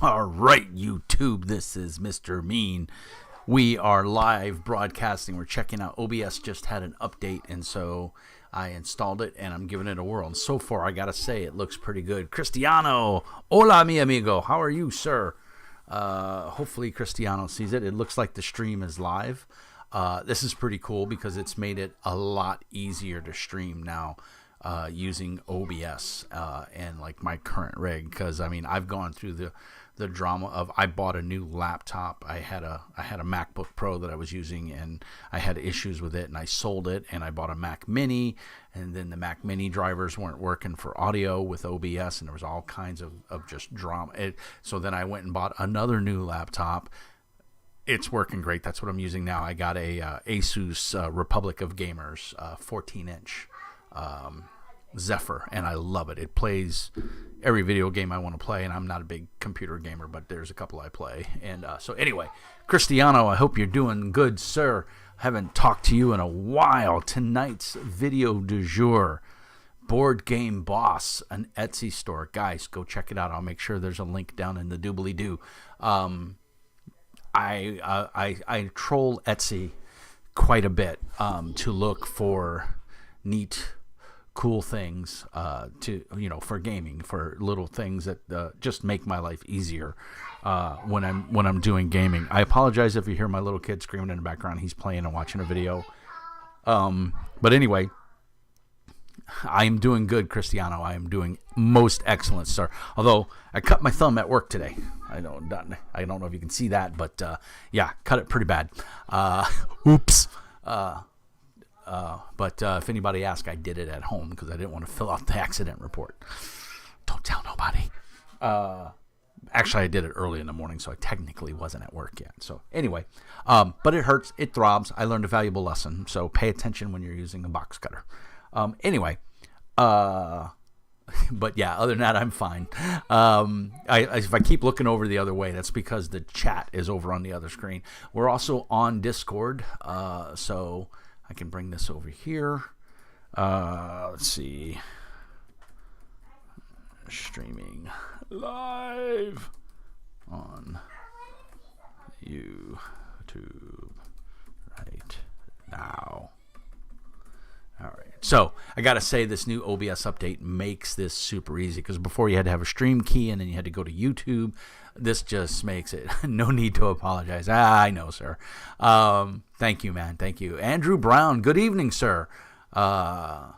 All right, YouTube, this is Mr. Mean. We are live broadcasting. We're checking out OBS, just had an update, and so I installed it, and I'm giving it a whirl. And so far, I got to say, it looks pretty good. Cristiano, hola, mi amigo. How are you, sir? Hopefully, Cristiano sees it. It looks like the stream is live. This is pretty cool because it's made it a lot easier to stream now. Using OBS and like my current rig, because I mean I've gone through the drama of I bought a new laptop. I had a MacBook Pro that I was using, and I had issues with it, and I sold it, and I bought a Mac Mini, and then the Mac Mini drivers weren't working for audio with OBS, and there was all kinds of just drama. So then I went and bought another new laptop. It's working great. That's what I'm using now. I got a Asus Republic of Gamers 14-inch Zephyr, and I love it. It plays every video game I want to play, and I'm not a big computer gamer, but there's a couple I play. And so anyway, Cristiano, I hope you're doing good, sir. I haven't talked to you in a while. Tonight's video du jour, Board Game Boss, an Etsy store. Guys, go check it out. I'll make sure there's a link down in the doobly-doo. I troll Etsy quite a bit to look for neat, cool things for gaming, for little things that just make my life easier when I'm doing gaming. I apologize if you hear my little kid screaming in the background. He's playing and watching a video. But anyway, I am doing good, Cristiano. I am doing most excellent, sir. Although I cut my thumb at work today. I don't know if you can see that, but yeah, cut it pretty bad. Oops. But if anybody asks, I did it at home because I didn't want to fill out the accident report. Don't tell nobody. Actually, I did it early in the morning, so I technically wasn't at work yet. So anyway, but it hurts. It throbs. I learned a valuable lesson, so pay attention when you're using a box cutter. Anyway, but yeah, other than that, I'm fine. If I keep looking over the other way, that's because the chat is over on the other screen. We're also on Discord, so I can bring this over here. Let's see. Streaming live on YouTube right now. All right. So I got to say, this new OBS update makes this super easy, because before you had to have a stream key and then you had to go to YouTube. This just makes it no need to apologize. I know, sir. Thank you, man. Thank you. Andrew Brown, good evening, sir. I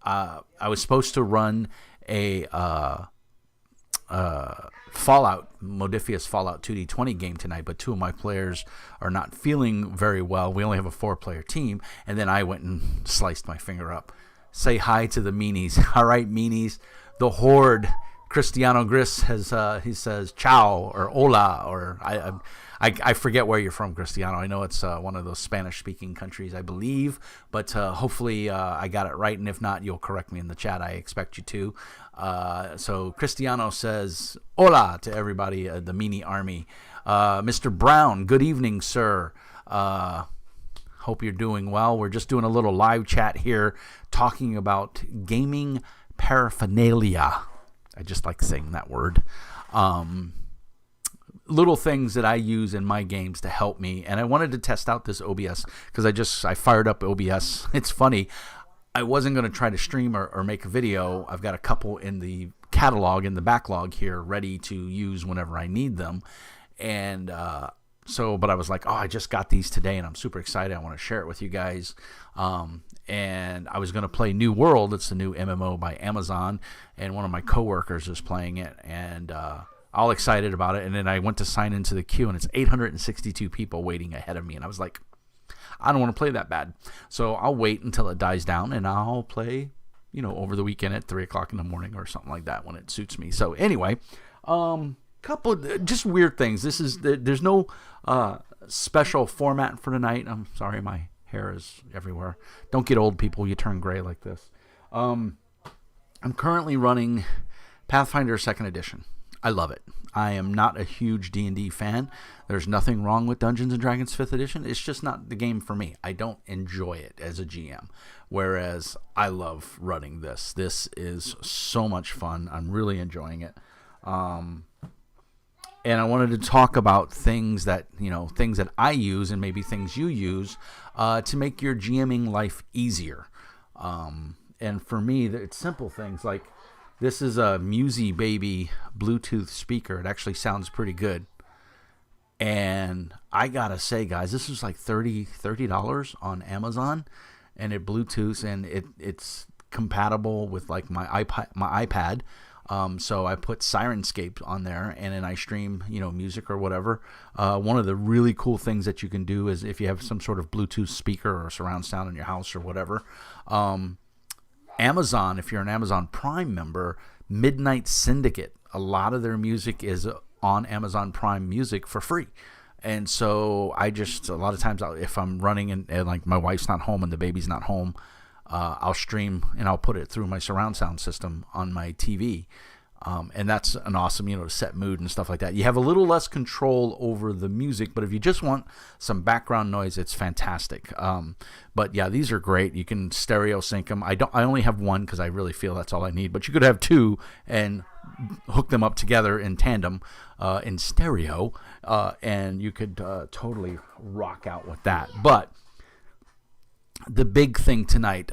was supposed to run a Modifius Fallout 2D20 game tonight, but two of my players are not feeling very well. We only have a 4-player team, and then I went and sliced my finger up. Say hi to the meanies. All right, meanies. The Horde. Cristiano Gris he says ciao or hola, or I forget where you're from, Cristiano. I know it's one of those Spanish-speaking countries, I believe, but hopefully I got it right, and if not, you'll correct me in the chat. I expect you to. So Cristiano says hola to everybody, the Mini Army. Mr. Brown, good evening, sir. Hope you're doing well. We're just doing a little live chat here, talking about gaming paraphernalia. I just like saying that word. Little things that I use in my games to help me. And I wanted to test out this OBS because I fired up OBS. It's funny. I wasn't going to try to stream or make a video. I've got a couple in the catalog, in the backlog here, ready to use whenever I need them. And but I was like, I just got these today, and I'm super excited. I want to share it with you guys. And I was going to play New World. It's the new MMO by Amazon, and one of my coworkers is playing it, and all excited about it. And then I went to sign into the queue, and it's 862 people waiting ahead of me, and I was like, I don't want to play that bad. So I'll wait until it dies down, and I'll play, over the weekend at 3 o'clock in the morning or something like that when it suits me. So anyway, couple just weird things. There's no special format for tonight. I'm sorry, my hair is everywhere. Don't get old, people. You turn gray like this. I'm currently running Pathfinder 2nd Edition. I love it. I am not a huge D&D fan. There's nothing wrong with Dungeons & Dragons 5th Edition. It's just not the game for me. I don't enjoy it as a GM, whereas I love running this. This is so much fun. I'm really enjoying it. and I wanted to talk about things that I use and maybe things you use to make your GMing life easier. And for me, it's simple things like this is a Musi Baby Bluetooth speaker. It actually sounds pretty good. And I gotta say, guys, this is like $30 on Amazon, and it Bluetooths, and it's compatible with like my iPad. So I put Sirenscape on there, and then I stream, music or whatever. One of the really cool things that you can do is if you have some sort of Bluetooth speaker or surround sound in your house or whatever, Amazon, if you're an Amazon Prime member, Midnight Syndicate, a lot of their music is on Amazon Prime Music for free. And so a lot of times if I'm running and like my wife's not home and the baby's not home, I'll stream and I'll put it through my surround sound system on my TV. And that's an awesome, to set mood and stuff like that. You have a little less control over the music, but if you just want some background noise, it's fantastic. But yeah, these are great. You can stereo sync them. I only have one because I really feel that's all I need, but you could have two and hook them up together in tandem, in stereo, and you could totally rock out with that. But the big thing tonight,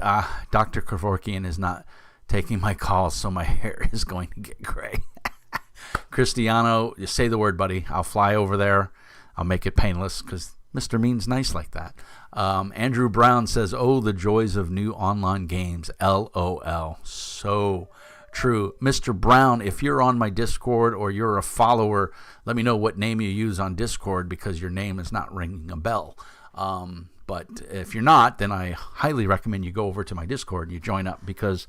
Dr. Kevorkian is not taking my calls, so my hair is going to get gray. Cristiano, you say the word, buddy. I'll fly over there. I'll make it painless because Mr. Mean's nice like that. Andrew Brown says, "Oh, the joys of new online games. LOL." So true. Mr. Brown, if you're on my Discord or you're a follower, let me know what name you use on Discord because your name is not ringing a bell. But if you're not, then I highly recommend you go over to my Discord and you join up because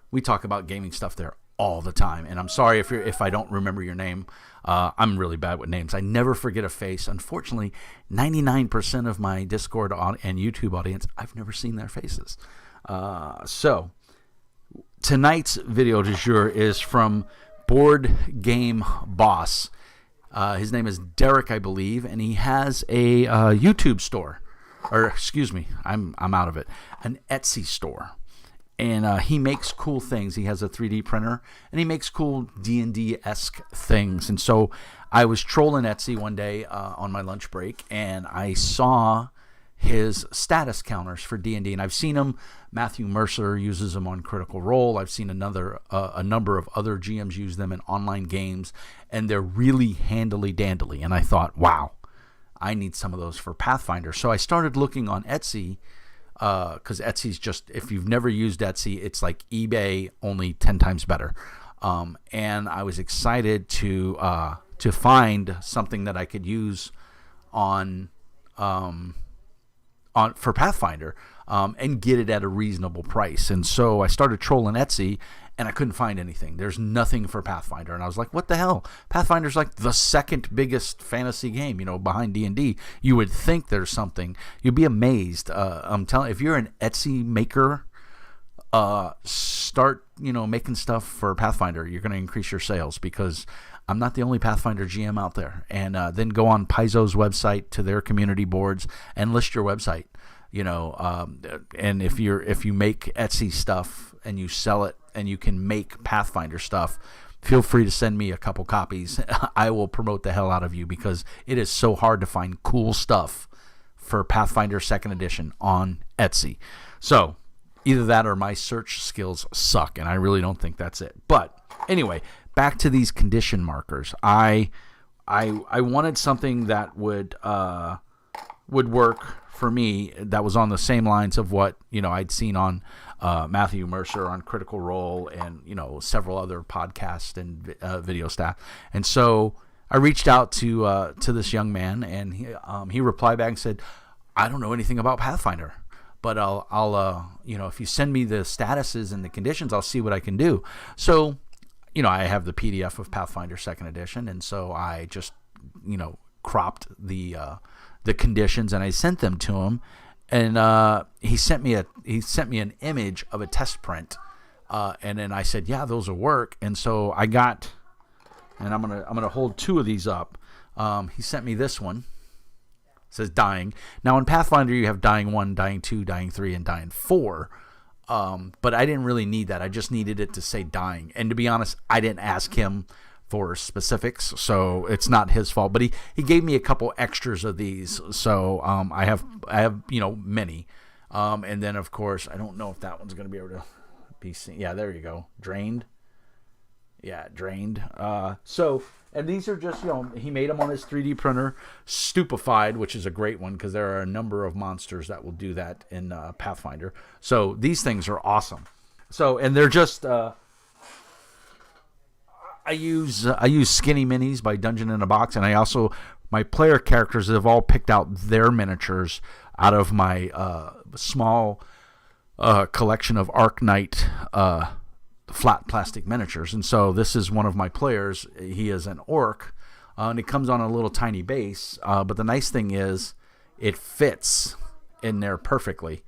we talk about gaming stuff there all the time. And I'm sorry if I don't remember your name. I'm really bad with names. I never forget a face. Unfortunately, 99% of my Discord and YouTube audience, I've never seen their faces. So tonight's video du jour is from Board Game Boss. His name is Derek, I believe, and he has a YouTube store. Or excuse me, I'm out of it. An Etsy store. And he makes cool things. He has a 3D printer, and he makes cool D&D-esque things. And so I was trolling Etsy one day on my lunch break, and I saw his status counters for D&D. And I've seen them. Matthew Mercer uses them on Critical Role. I've seen a number of other GMs use them in online games, and they're really handily-dandly. And I thought, wow, I need some of those for Pathfinder. So I started looking on Etsy, because Etsy's just, if you've never used Etsy, it's like eBay, only 10 times better. And I was excited to find something that I could use on for Pathfinder, and get it at a reasonable price. And so I started trolling Etsy, and I couldn't find anything. There's nothing for Pathfinder. And I was like, what the hell? Pathfinder's like the second biggest fantasy game, behind D&D. You would think there's something. You'd be amazed. I'm telling you, if you're an Etsy maker, start, making stuff for Pathfinder. You're going to increase your sales because I'm not the only Pathfinder GM out there. And then go on Paizo's website to their community boards and list your website. And if you make Etsy stuff and you sell it and you can make Pathfinder stuff, feel free to send me a couple copies. I will promote the hell out of you because it is so hard to find cool stuff for Pathfinder 2nd edition on Etsy. So either that or my search skills suck, and I really don't think that's it. But anyway, back to these condition markers. I wanted something that would work for me that was on the same lines of what I'd seen on Matthew Mercer on Critical Role and several other podcasts and video staff. And so I reached out to this young man, and he replied back and said, "I don't know anything about Pathfinder, but I'll if you send me the statuses and the conditions, I'll see what I can do." So I have the PDF of Pathfinder 2nd edition, and so I just cropped the conditions and I sent them to him, and he sent me an image of a test print, and then I said, yeah, those will work. And so I got, and I'm gonna hold two of these up. He sent me this one. It says dying. Now in Pathfinder you have dying 1, dying 2, dying 3, and dying 4. But I didn't really need that. I just needed it to say dying. And to be honest, I didn't ask him for specifics, so it's not his fault. But he gave me a couple extras of these, so I have many, and then of course I don't know if that one's going to be able to be seen. Yeah, there you go, drained. Yeah, drained. So, and these are just, he made them on his 3D printer. Stupefied, which is a great one because there are a number of monsters that will do that in Pathfinder. So these things are awesome. So, and they're just, I use Skinny Minis by Dungeon in a Box, and I also, my player characters have all picked out their miniatures out of my small collection of Arc Knight flat plastic miniatures. And so this is one of my players. He is an orc, and it comes on a little tiny base, but the nice thing is it fits in there perfectly,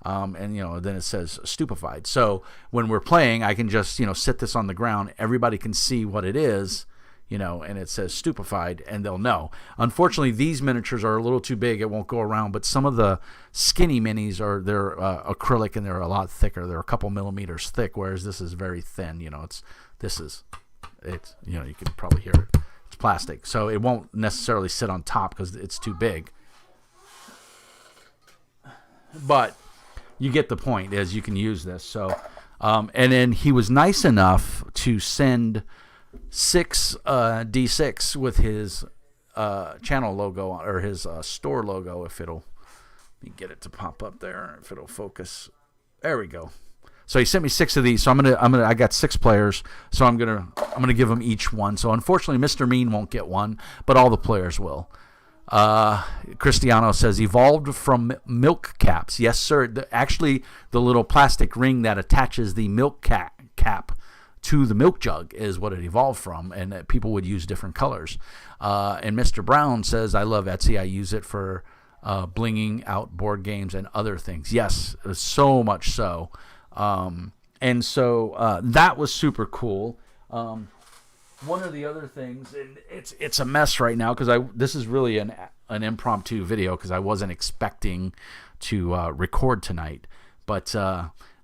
and then it says stupefied. So when we're playing, I can just sit this on the ground, everybody can see what it is, and it says stupefied, and they'll know. Unfortunately, these miniatures are a little too big, it won't go around, but some of the Skinny Minis they're acrylic, and they're a lot thicker. They're a couple millimeters thick, whereas this is very thin. You can probably hear it. It's plastic, so it won't necessarily sit on top because it's too big. But you get the point, is you can use this. So, and then he was nice enough to send 6 D6 with his channel logo or his store logo. If it'll, let me get it to pop up there. If it'll focus, there we go. So he sent me 6 of these. So I got 6 players. So I'm gonna give them each one. So unfortunately, Mr. Mean won't get one, but all the players will. Cristiano says evolved from milk caps. Yes, sir. Actually, the little plastic ring that attaches the milk cap to the milk jug is what it evolved from, and people would use different colors. And Mr. Brown says, I love Etsy. I use it for blinging out board games and other things. Yes, so much so. And so that was super cool. One of the other things, and it's a mess right now because this is really an impromptu video because I wasn't expecting to record tonight. But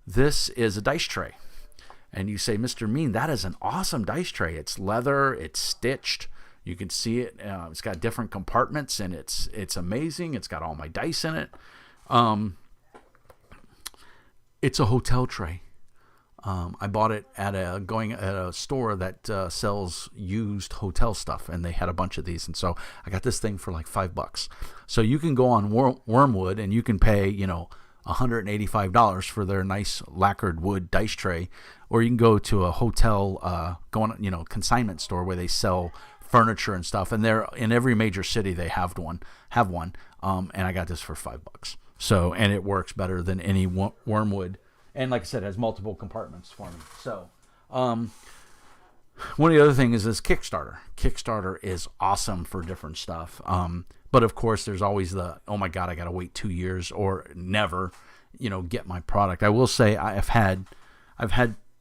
this is a dice tray. And you say, Mr. Mean, that is an awesome dice tray. It's leather, it's stitched. You can see it. It's got different compartments, and it's amazing. It's got all my dice in it. It's a hotel tray. I bought it at a store that sells used hotel stuff, and they had a bunch of these, and so I got this thing for like $5. So you can go on Wormwood and you can pay $185 for their nice lacquered wood dice tray, or you can go to a hotel, consignment store where they sell furniture and stuff, and they're in every major city. They have one, and I got this for $5. So, and it works better than any Wormwood. And like I said, it has multiple compartments for me. So, one of the other things is Kickstarter. Kickstarter is awesome for different stuff. But of course, there's always the, oh my God, I got to wait 2 years or never, get my product. I will say I've had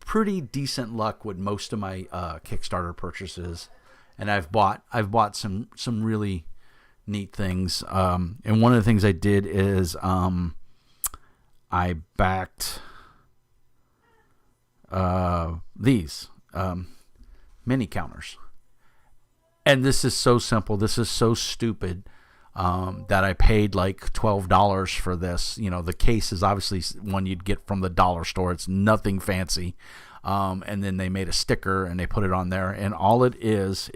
pretty decent luck with most of my Kickstarter purchases, and I've bought some really neat things. And one of the things I did is I backed these mini counters, and this is so simple. This is so stupid that I paid like $12 for this. The case is obviously one you'd get from the dollar store. It's nothing fancy, and then they made a sticker and they put it on there, and all it is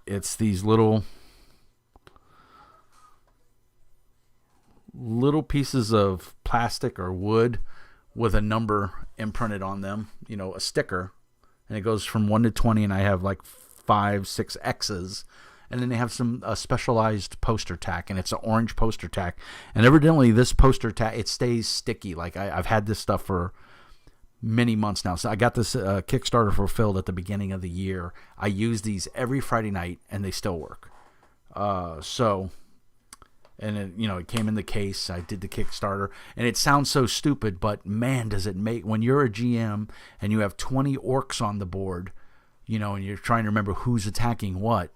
it's these little pieces of plastic or wood with a number imprinted on them, a sticker, and it goes from 1 to 20, and I have like 5, 6 X's, and then they have some specialized poster tack, and it's an orange poster tack, and evidently this poster tack, it stays sticky. Like I've had this stuff for many months now. So I got this Kickstarter fulfilled at the beginning of the year. I use these every Friday night, and they still work. And it came in the case. I did the Kickstarter, and it sounds so stupid, but man, does it make, when you're a GM and you have 20 orcs on the board, and you're trying to remember who's attacking what,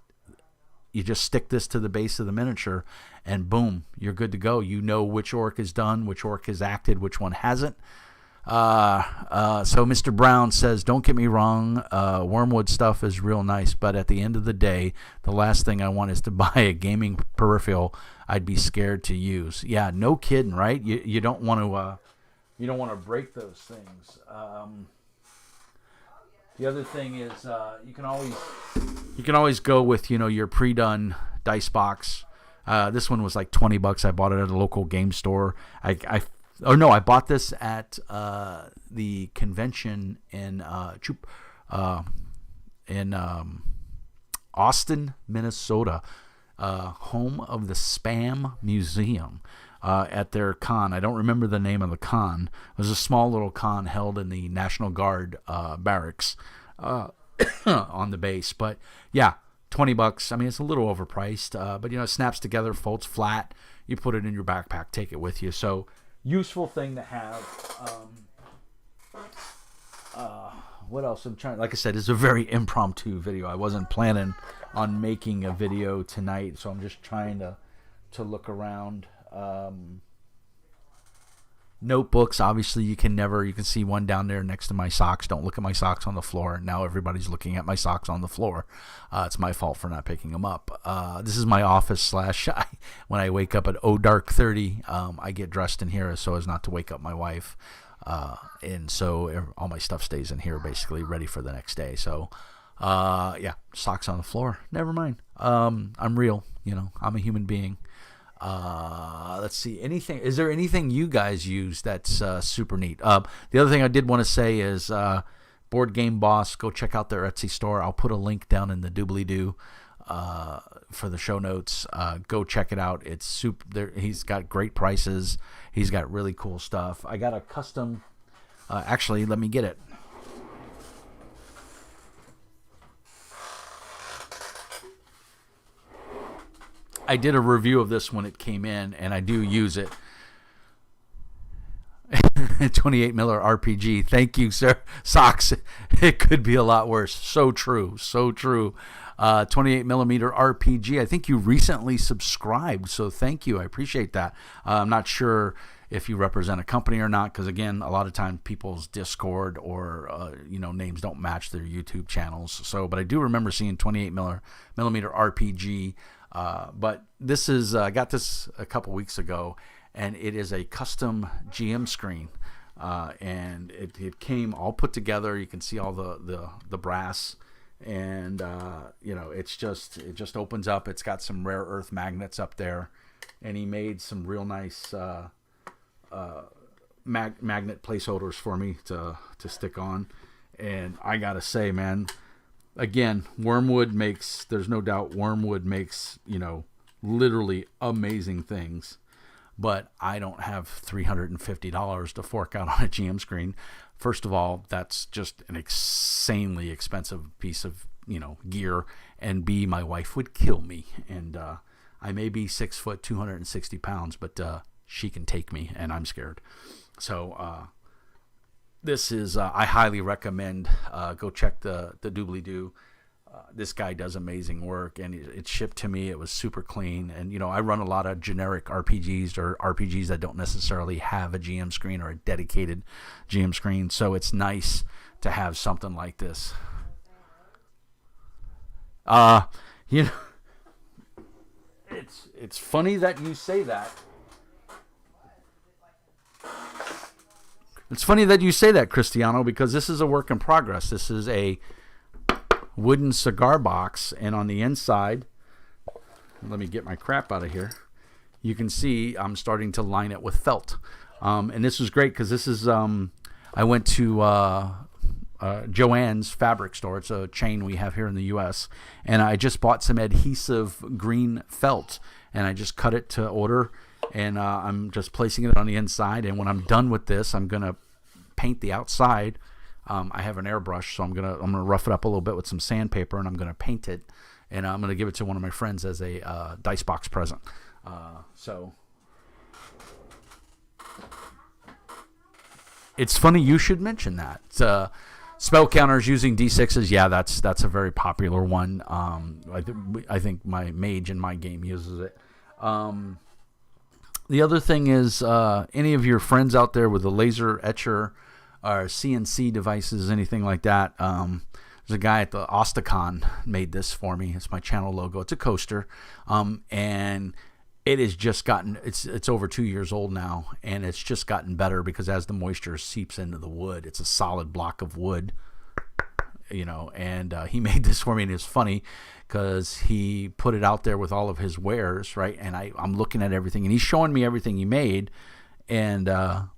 you just stick this to the base of the miniature, and boom, you're good to go. You know which orc is done, which orc has acted, which one hasn't. So Mr. Brown says, don't get me wrong, Wormwood stuff is real nice, but at the end of the day, the last thing I want is to buy a gaming peripheral I'd be scared to use. Yeah, no kidding, right? You don't want to break those things. The other thing is you can always go with your pre-done dice box. This one was like $20. I bought it at a local game store. I bought this at the convention in Austin, Minnesota, home of the Spam Museum. At their con. I don't remember the name of the con. It was a small little con held in the National Guard barracks on the base. But yeah, $20. I mean, it's a little overpriced, but it snaps together, folds flat. You put it in your backpack, take it with you. So useful thing to have. What else? Like I said, it's a very impromptu video. I wasn't planning on making a video tonight, so I'm just trying to look around. Notebooks, obviously you can see one down there next to my socks. Don't look at my socks on the floor. Now everybody's looking at my socks on the floor. It's my fault for not picking them up. This is my office / when I wake up at dark 30, I get dressed in here so as not to wake up my wife. And so all my stuff stays in here basically ready for the next day. So, yeah, socks on the floor. Never mind. I'm real, I'm a human being. Let's see. Is there anything you guys use that's super neat? The other thing I did want to say is Board Game Boss. Go check out their Etsy store. I'll put a link down in the doobly-doo for the show notes. Go check it out. It's super. He's got great prices. He's got really cool stuff. I got a custom. Actually, let me get it. I did a review of this when it came in, and I do use it. 28 Miller RPG. Thank you, sir. Socks. It could be a lot worse. So true. So true. 28 millimeter RPG. I think you recently subscribed, so thank you. I appreciate that. I'm not sure if you represent a company or not, because again, a lot of times people's Discord or names don't match their YouTube channels. So, but I do remember seeing 28 millimeter RPG. But this is I got this a couple weeks ago, and it is a custom GM screen, and it came all put together. You can see all the brass, and it just opens up. It's got some rare earth magnets up there, and he made some real nice magnet placeholders for me to stick on. And I gotta say, man, again, there's no doubt Wormwood makes, literally amazing things, but I don't have $350 to fork out on a GM screen. First of all, that's just an insanely expensive piece of, gear, and B, my wife would kill me, and I may be 6 foot, 260 pounds, but she can take me, and I'm scared. So, this is, I highly recommend, go check the doobly-doo. This guy does amazing work, and it shipped to me. It was super clean, and I run a lot of generic RPGs or RPGs that don't necessarily have a GM screen or a dedicated GM screen, so it's nice to have something like this. It's funny that you say that. It's funny that you say that, Cristiano, because this is a work in progress. This is a wooden cigar box, and on the inside, let me get my crap out of here, you can see I'm starting to line it with felt. And this was great because this is, I went to Joann's fabric store. It's a chain we have here in the U.S. And I just bought some adhesive green felt, and I just cut it to order, and I'm just placing it on the inside. And when I'm done with this, I'm going to paint the outside. I have an airbrush, so I'm gonna rough it up a little bit with some sandpaper, and I'm gonna paint it, and I'm gonna give it to one of my friends as a dice box present. So it's funny you should mention that. Spell counters using D6s, yeah, that's a very popular one. I think my mage in my game uses it. The other thing is, any of your friends out there with a laser etcher or CNC devices, anything like that, there's a guy at the Ostacon made this for me. It's my channel logo. It's a coaster, and it has just gotten, it's over 2 years old now, and it's just gotten better because as the moisture seeps into the wood, it's a solid block of wood, and he made this for me, and it's funny because he put it out there with all of his wares, right? And I'm looking at everything, and he's showing me everything he made, and I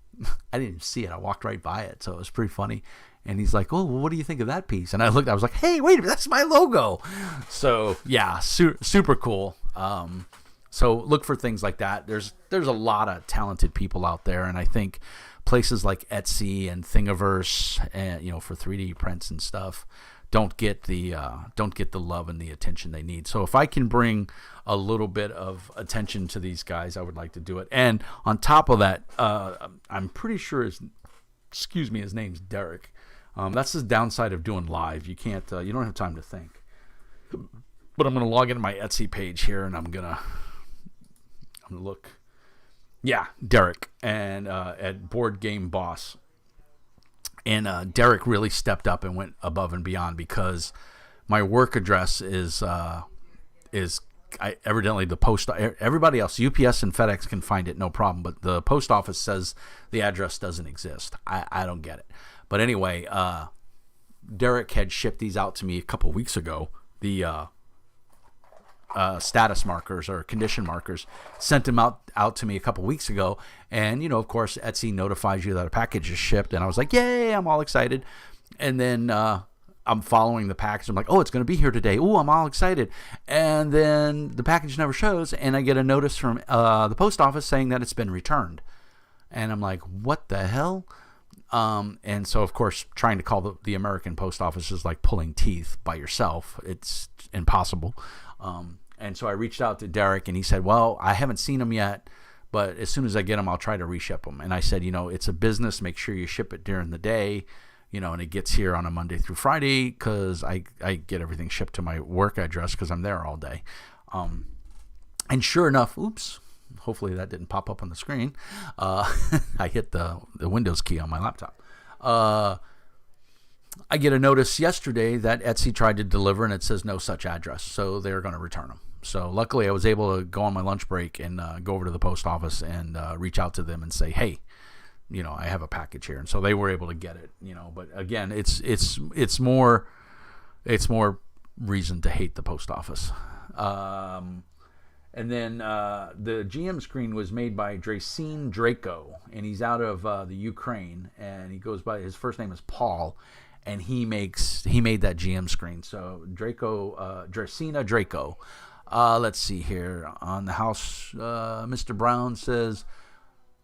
didn't see it. I walked right by it, so it was pretty funny. And he's like, "Oh, well, what do you think of that piece?" And I looked, I was like, "Hey, wait a minute, that's my logo." So yeah, super cool. So look for things like that. There's a lot of talented people out there, and I think places like Etsy and Thingiverse, and for 3D prints and stuff, don't get the love and the attention they need. So if I can bring a little bit of attention to these guys, I would like to do it. And on top of that, I'm pretty sure his name's Derek. That's the downside of doing live. You can't, you don't have time to think. But I'm gonna log into my Etsy page here, and I'm gonna look. Yeah, Derek, and at Board Game Boss. And Derek really stepped up and went above and beyond because my work address is evidently the post. Everybody else, UPS and FedEx can find it, no problem. But the post office says the address doesn't exist. I don't get it. But anyway, Derek had shipped these out to me a couple weeks ago. The status markers or condition markers, sent them out to me a couple weeks ago, and of course Etsy notifies you that a package is shipped, and I was like, yay, I'm all excited. And then I'm following the package. I'm like, oh, it's going to be here today. Oh, I'm all excited. And then the package never shows, and I get a notice from the post office saying that it's been returned. And I'm like, what the hell? And so, of course, trying to call the American post office is like pulling teeth by yourself. It's impossible. And so I reached out to Derek, and he said, well, I haven't seen them yet, but as soon as I get them, I'll try to reship them. And I said, it's a business. Make sure you ship it during the day, and it gets here on a Monday through Friday because I get everything shipped to my work address because I'm there all day. And sure enough, oops, hopefully that didn't pop up on the screen. I hit the Windows key on my laptop. I get a notice yesterday that Etsy tried to deliver, and it says no such address, so they're going to return them. So luckily I was able to go on my lunch break and go over to the post office and reach out to them and say, hey, I have a package here. And so they were able to get it, but again, it's more reason to hate the post office. And then the GM screen was made by Dracine Draco, and he's out of the Ukraine, and he goes by, his first name is Paul, and he made that GM screen. So Dracina Draco. Let's see here on the house. Mr. Brown says,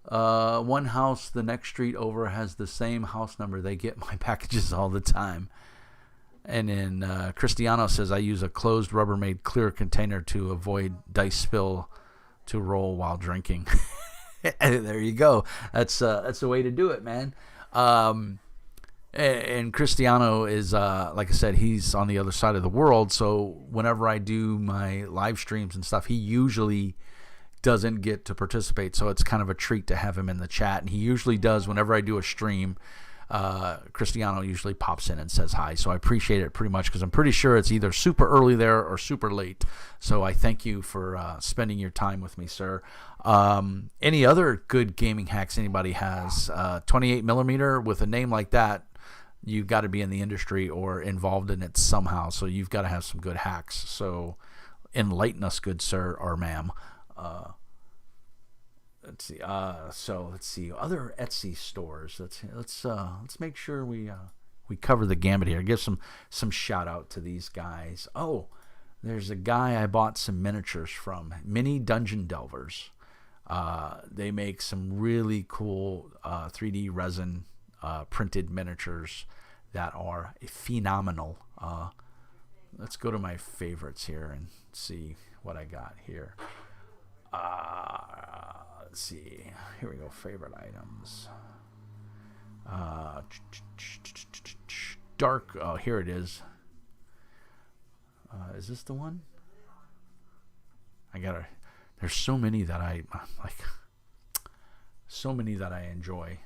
one house the next street over has the same house number. They get my packages all the time. And then Cristiano says, I use a closed Rubbermaid clear container to avoid dice spill to roll while drinking. There you go. That's the way to do it, man. And Cristiano is, like I said, he's on the other side of the world. So whenever I do my live streams and stuff, he usually doesn't get to participate. So it's kind of a treat to have him in the chat. And he usually does whenever I do a stream. Cristiano usually pops in and says hi. So I appreciate it pretty much because I'm pretty sure it's either super early there or super late. So I thank you for spending your time with me, sir. Any other good gaming hacks anybody has? 28 millimeter with a name like that, you've got to be in the industry or involved in it somehow. So you've got to have some good hacks. So enlighten us, good sir or ma'am. Let's see. Let's see other Etsy stores. Let's make sure we cover the gambit here. Give some shout out to these guys. Oh, there's a guy I bought some miniatures from, Mini Dungeon Delvers. They make some really cool 3D resin printed miniatures that are phenomenal. Let's go to my favorites here and see what I got here. Let's see. Here we go. Favorite items. Dark. Oh, here it is. Is this the one? There's so many that I like. So many that I enjoy.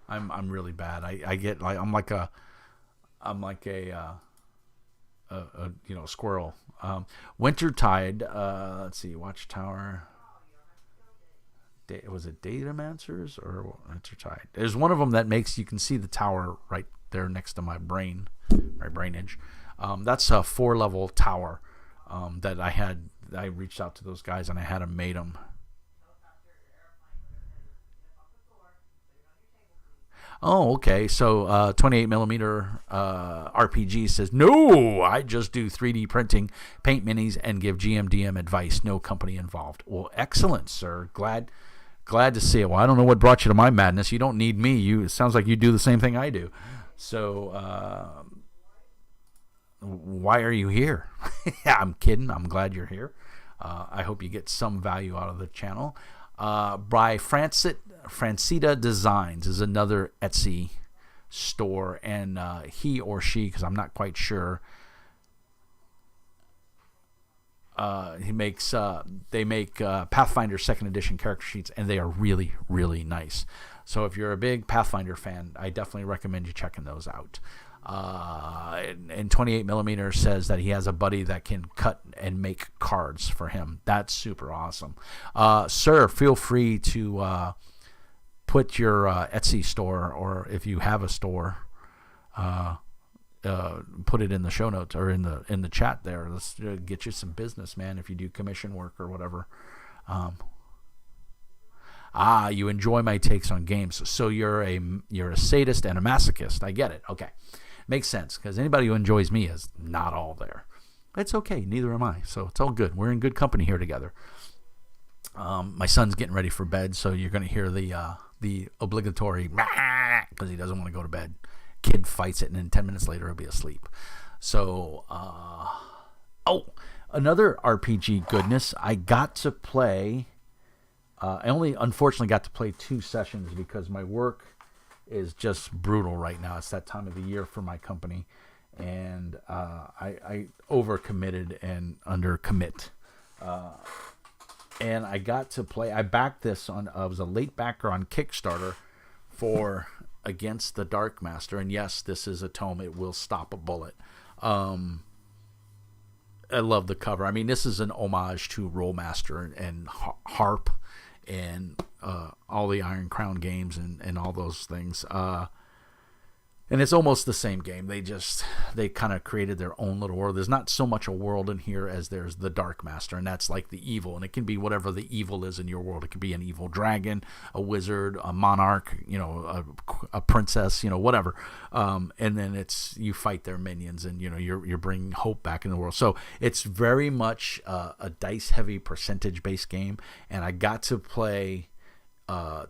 I'm really bad. I get like I'm like a squirrel. Wintertide. Let's see. Watchtower. Was it Datamancers or Wintertide? There's one of them that makes you can see the tower right there next to my brainage. That's a 4-level tower that I had. I reached out to those guys and I had them made them. Oh, okay. So 28 millimeter RPG says, no, I just do 3D printing, paint minis, and give GMDM advice. No company involved. Well, excellent, sir. Glad to see it. Well, I don't know what brought you to my madness. You don't need me. It sounds like you do the same thing I do. So why are you here? I'm kidding. I'm glad you're here. I hope you get some value out of the channel. By Francita Designs is another Etsy store, and he or she, because I'm not quite sure, they make Pathfinder 2nd edition character sheets, and they are really, really nice. So if you're a big Pathfinder fan, I definitely recommend you checking those out. And 28 millimeter says that he has a buddy that can cut and make cards for him. That's super awesome. Sir, feel free to put your Etsy store, or if you have a store, put it in the show notes or in the chat there. Let's get you some business, man, if you do commission work or whatever. You enjoy my takes on games, so you're a sadist and a masochist. I get it. Okay. Makes sense, because anybody who enjoys me is not all there. It's okay. Neither am I. So it's all good. We're in good company here together. My son's getting ready for bed, so you're going to hear the obligatory because he doesn't want to go to bed. Kid fights it, and then 10 minutes later he'll be asleep. So, another RPG goodness. I got to play. I only unfortunately got to play 2 sessions because my work is just brutal right now. It's that time of the year for my company, and I overcommitted and undercommit. And I got to play. I backed this on. I was a late backer on Kickstarter for Against the Dark Master, and yes, this is a tome. It will stop a bullet. I love the cover. I mean, this is an homage to Rollmaster and Harp and all the Iron Crown games and all those things. And it's almost the same game. They kind of created their own little world. There's not so much a world in here as there's the Dark Master, and that's like the evil. And it can be whatever the evil is in your world. It could be an evil dragon, a wizard, a monarch, a princess, whatever. And then you fight their minions, and you're bringing hope back in the world. So it's very much a dice-heavy, percentage-based game. And I got to play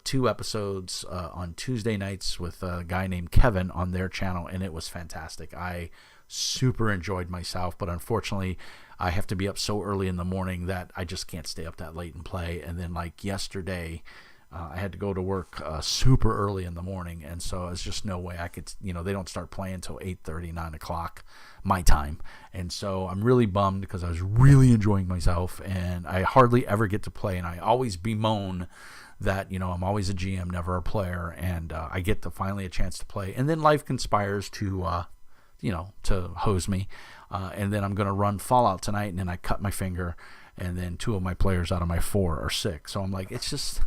2 episodes on Tuesday nights with a guy named Kevin on their channel, and it was fantastic. I super enjoyed myself, but unfortunately I have to be up so early in the morning that I just can't stay up that late and play. And then like yesterday I had to go to work super early in the morning, and so it's just no way I could, they don't start playing until 8:30, 9 o'clock my time. And so I'm really bummed because I was really enjoying myself, and I hardly ever get to play, and I always bemoan that I'm always a GM, never a player, and I get to finally a chance to play, and then life conspires to to hose me, and then I'm going to run Fallout tonight, and then I cut my finger, and then 2 of my players out of my 4 are sick. So I'm like, it's just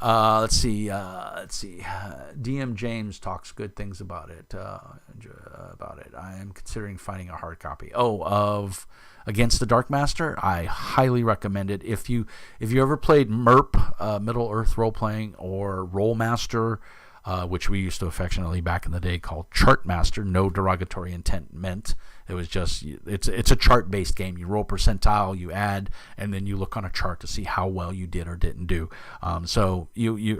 let's see. DM James talks good things about it. I am considering finding a hard copy. Of Against the Dark Master. I highly recommend it. If you ever played MERP, Middle Earth Role Playing, or Rollmaster, which we used to affectionately back in the day call Chartmaster, no derogatory intent meant. It was just, it's a chart-based game. You roll percentile, you add, and then you look on a chart to see how well you did or didn't do. So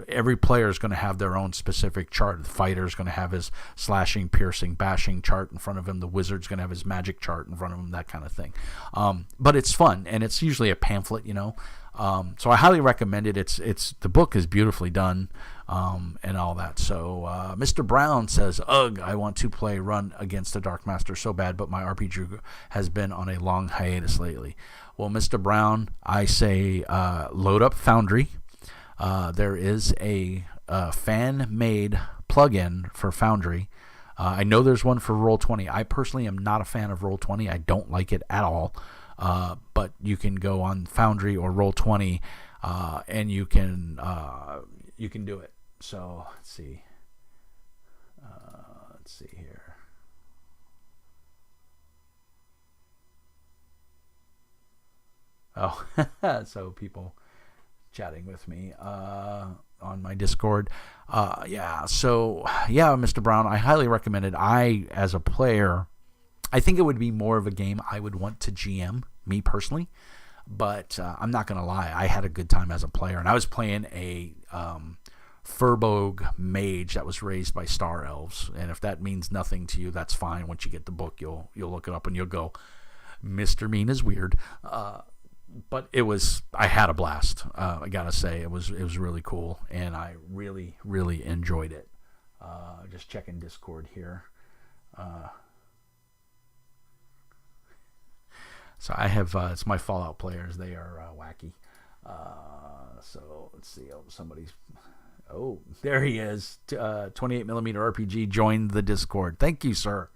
every player is going to have their own specific chart. The fighter is going to have his slashing, piercing, bashing chart in front of him. The wizard's going to have his magic chart in front of him, that kind of thing. But it's fun, and it's usually a pamphlet, So I highly recommend it. The book is beautifully done, and all that. So Mr. Brown says, ugh, I want to run Against the Dark Master so bad, but my RPG has been on a long hiatus lately. Well, Mr. Brown, I say load up Foundry. there is a fan-made plugin for Foundry. I know there's one for Roll20. I personally am not a fan of Roll20. I don't like it at all. But you can go on Foundry or Roll20, and you can do it. So let's see. Let's see here. Oh, so people chatting with me on my Discord. So Mr. Brown, I highly recommend it. As a player, I think it would be more of a game I would want to GM, me personally. But I'm not going to lie, I had a good time as a player. And I was playing a Furbolg mage that was raised by Star Elves. And if that means nothing to you, that's fine. Once you get the book, you'll look it up and you'll go, Mr. Mean is weird. But I had a blast. I gotta say, it was really cool, and I really, really enjoyed it. Just checking Discord here. So I have it's my Fallout players. They are wacky. So let's see. Oh, there he is. 28mm RPG joined the Discord. Thank you, sir.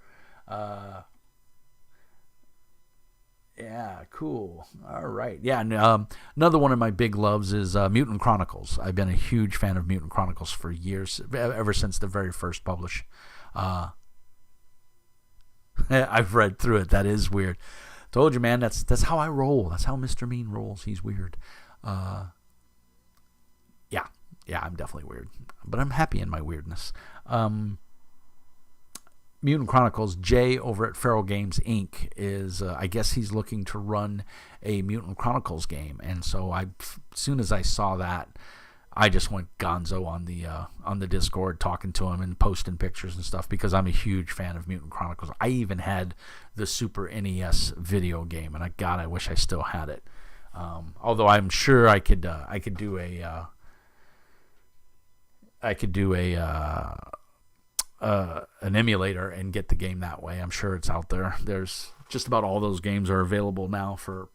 Yeah, cool. All right. Yeah, and, another one of my big loves is Mutant Chronicles. I've been a huge fan of Mutant Chronicles for years, ever since the very first publish. I've read through it. That is weird. Told you, man. That's how I roll. That's how Mr. Mean rolls. He's weird. Yeah, I'm definitely weird, but I'm happy in my weirdness. Mutant Chronicles, Jay over at Feral Games Inc. is, I guess he's looking to run a Mutant Chronicles game, and so as soon as I saw that, I just went gonzo on the Discord, talking to him and posting pictures and stuff, because I'm a huge fan of Mutant Chronicles. I even had the Super NES video game, and I wish I still had it. Although I'm sure I could do an emulator and get the game that way. I'm sure it's out there. There's just about all those games are available now for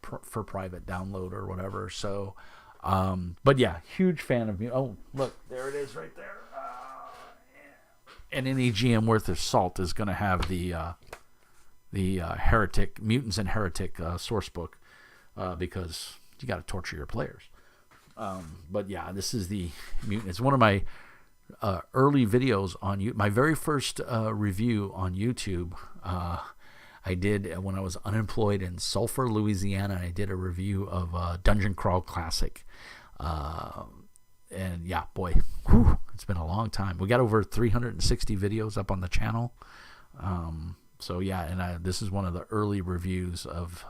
private download or whatever. So, but yeah, huge fan of Mutant. Oh, look, there it is right there. And any GM worth of salt is going to have the Heretic Mutants and Heretic source book, because you got to torture your players. But yeah, this is the Mutant. It's one of my early videos on YouTube. My very first review on YouTube, I did when I was unemployed in Sulphur, Louisiana. I did a review of Dungeon Crawl Classic. And yeah, boy, it's been a long time. We got over 360 videos up on the channel. So yeah, and this is one of the early reviews of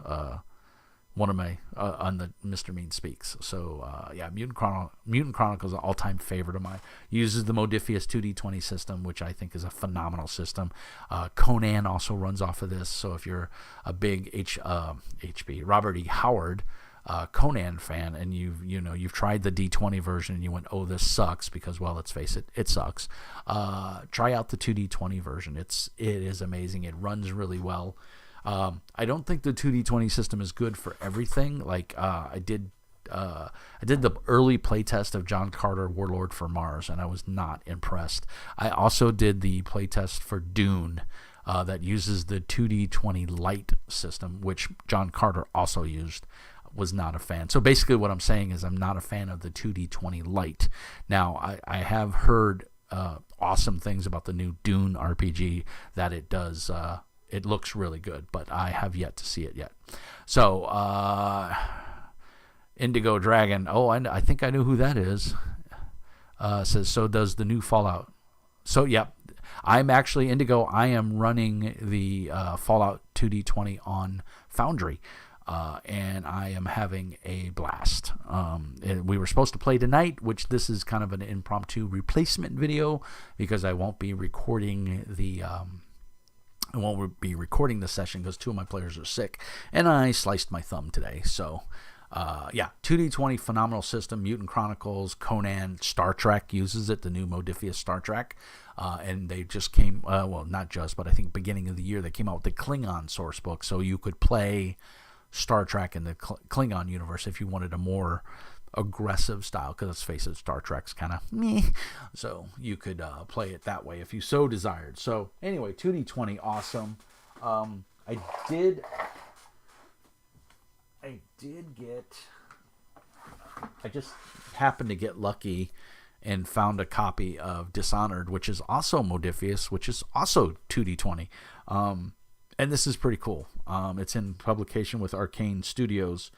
one of my on the Mr. Mean Speaks. So yeah, Mutant Chronicles is an all-time favorite of mine. Uses the Modiphius 2D20 system, which I think is a phenomenal system. Conan also runs off of this. So if you're a big HB Robert E. Howard Conan fan, and you've tried the D20 version and you went, oh, this sucks, because, well, let's face it, it sucks. Try out the 2D20 version. It is amazing. It runs really well. I don't think the 2D20 system is good for everything. Like I did the early playtest of John Carter, Warlord for Mars, and I was not impressed. I also did the playtest for Dune that uses the 2D20 Lite system, which John Carter also used. Was not a fan. So basically what I'm saying is I'm not a fan of the 2D20 Lite. Now, I have heard awesome things about the new Dune RPG, that it does... it looks really good, but I have yet to see it yet. So, Indigo Dragon. Oh, I think I know who that is. Says, so does the new Fallout. So, yeah, I'm actually, Indigo, I am running the Fallout 2D20 on Foundry. And I am having a blast. We were supposed to play tonight, which this is kind of an impromptu replacement video, because I won't be recording the session because two of my players are sick, and I sliced my thumb today. So, yeah, 2D20 phenomenal system. Mutant Chronicles, Conan, Star Trek uses it. The new Modiphius Star Trek, and they just came. Well, not just, but I think beginning of the year they came out with the Klingon source book, so you could play Star Trek in the Klingon universe if you wanted a more aggressive style, because let's face it, Star Trek's kind of meh. So you could play it that way if you so desired. So anyway, 2D20, awesome. I just happened to get lucky and found a copy of Dishonored, which is also Modifius, which is also 2D20. And this is pretty cool. It's in publication with Arcane Studios.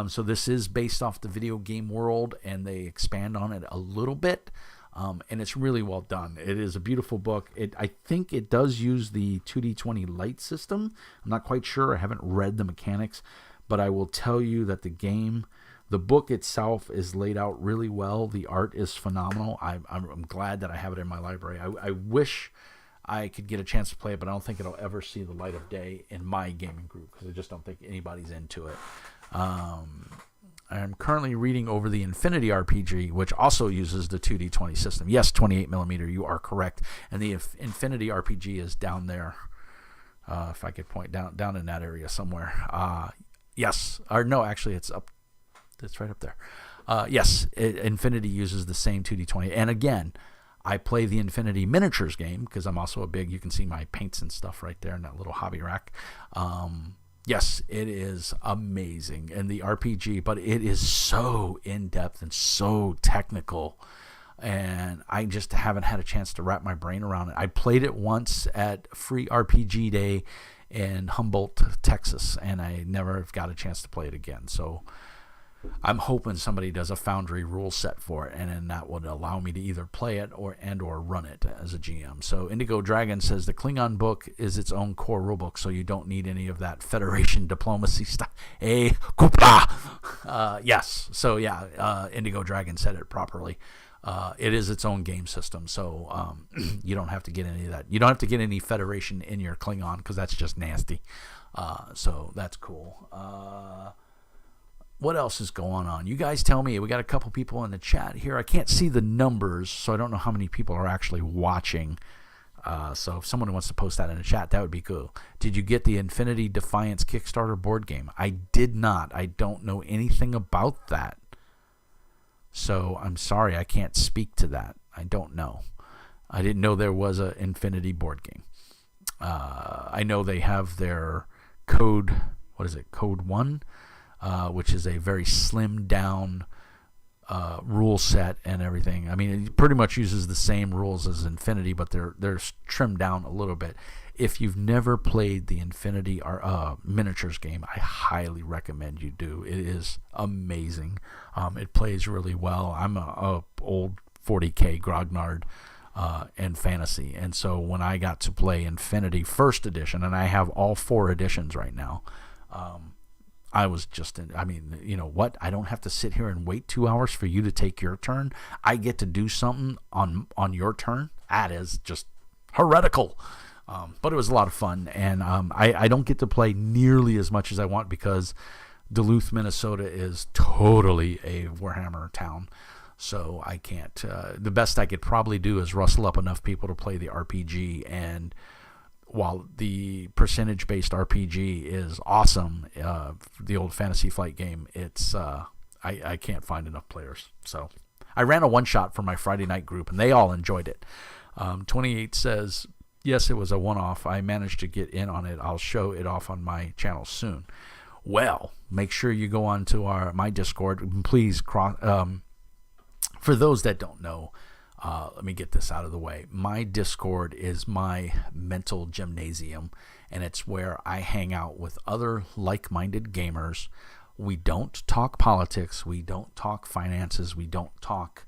So this is based off the video game world, and they expand on it a little bit. And it's really well done. It is a beautiful book. I think it does use the 2D20 light system. I'm not quite sure. I haven't read the mechanics. But I will tell you that the book itself is laid out really well. The art is phenomenal. I'm glad that I have it in my library. I wish I could get a chance to play it, but I don't think it'll ever see the light of day in my gaming group, because I just don't think anybody's into it. I'm currently reading over the Infinity RPG, which also uses the 2D20 system. Yes, 28mm, you are correct. And the Infinity RPG is down there. If I could point down in that area somewhere. Yes. Or no, actually, it's up. It's right up there. Yes, Infinity uses the same 2D20. And again, I play the Infinity Miniatures game because I'm also you can see my paints and stuff right there in that little hobby rack. Yes, it is amazing. And the RPG, but it is so in-depth and so technical. And I just haven't had a chance to wrap my brain around it. I played it once at Free RPG Day in Humboldt, Texas, and I never got a chance to play it again. So I'm hoping somebody does a Foundry rule set for it, and then that would allow me to either play it or run it as a GM. So Indigo Dragon says the Klingon book is its own core rulebook, so you don't need any of that Federation diplomacy stuff. Hey, Koopa! Yes. So yeah, Indigo Dragon said it properly. It is its own game system, so you don't have to get any of that. You don't have to get any Federation in your Klingon, because that's just nasty. So that's cool. What else is going on? You guys tell me. We got a couple people in the chat here. I can't see the numbers, so I don't know how many people are actually watching. So if someone wants to post that in the chat, that would be cool. Did you get the Infinity Defiance Kickstarter board game? I did not. I don't know anything about that. So I'm sorry, I can't speak to that. I don't know. I didn't know there was an Infinity board game. I know they have their Code, Code 1? Which is a very slimmed down rule set and everything. I mean, it pretty much uses the same rules as Infinity, but they're trimmed down a little bit. If you've never played the Infinity miniatures game, I highly recommend you do. It is amazing. It plays really well. I'm a old 40K grognard and fantasy, and so when I got to play Infinity First Edition, and I have all 4 editions right now, I was just, you know what? I don't have to sit here and wait 2 hours for you to take your turn. I get to do something on your turn. That is just heretical. But it was a lot of fun, and I don't get to play nearly as much as I want because Duluth, Minnesota is totally a Warhammer town. So I can't. The best I could probably do is rustle up enough people to play the RPG, and while the percentage-based RPG is awesome, the old Fantasy Flight game, it's I can't find enough players. So I ran a one-shot for my Friday night group, and they all enjoyed it. 28 says, yes, it was a one-off. I managed to get in on it. I'll show it off on my channel soon. Well, make sure you go on to my Discord. Please, for those that don't know, let me get this out of the way. My Discord is my mental gymnasium, and it's where I hang out with other like-minded gamers. We don't talk politics. We don't talk finances. We don't talk,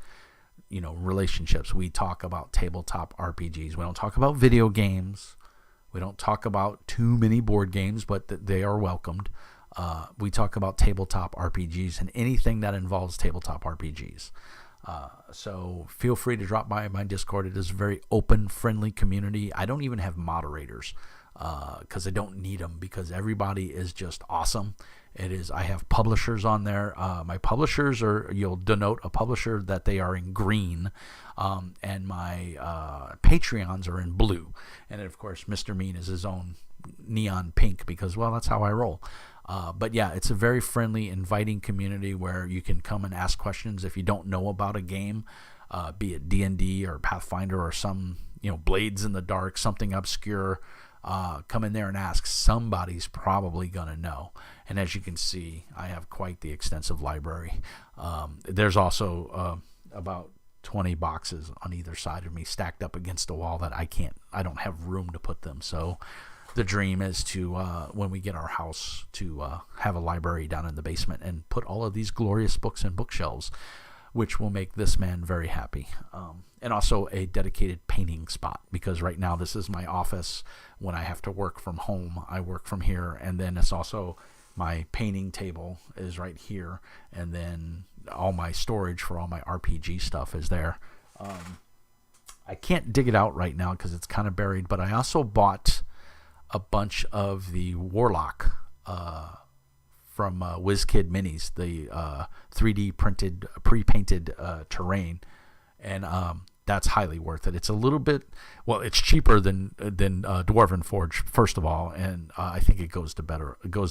relationships. We talk about tabletop RPGs. We don't talk about video games. We don't talk about too many board games, but they are welcomed. We talk about tabletop RPGs and anything that involves tabletop RPGs. So feel free to drop by my Discord. It is a very open, friendly community. I don't even have moderators because I don't need them, because everybody is just awesome. I have publishers on there. My publishers you'll denote a publisher that they are in green, and my Patreons are in blue. And of course, Mr. Mean is his own neon pink because, well, that's how I roll. But yeah, it's a very friendly, inviting community where you can come and ask questions if you don't know about a game, be it D&D or Pathfinder or some, Blades in the Dark, something obscure. Come in there and ask. Somebody's probably going to know. And as you can see, I have quite the extensive library. There's also about 20 boxes on either side of me stacked up against a wall that I don't have room to put them. So the dream is to, when we get our house, to have a library down in the basement and put all of these glorious books in bookshelves, which will make this man very happy. And also a dedicated painting spot, because right now this is my office. When I have to work from home, I work from here. And then it's also my painting table is right here. And then all my storage for all my RPG stuff is there. I can't dig it out right now because it's kind of buried, but I also bought a bunch of the Warlock from WizKid Minis, the 3D printed, pre-painted terrain, and that's highly worth it. It's a little bit, it's cheaper than Dwarven Forge, first of all, and I think it goes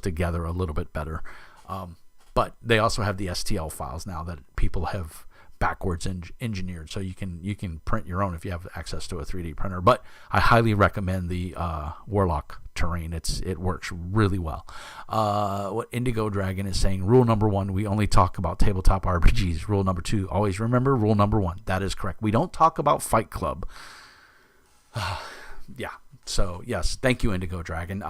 together a little bit better. But they also have the STL files now that people have backwards engineered, so you can print your own if you have access to a 3D printer. But I highly recommend the Warlock terrain. It works really well. What Indigo Dragon is saying: rule number 1, we only talk about tabletop RPGs. Rule number 2, always remember rule number 1. That is correct. We don't talk about Fight Club. Yeah. So yes, thank you, Indigo Dragon.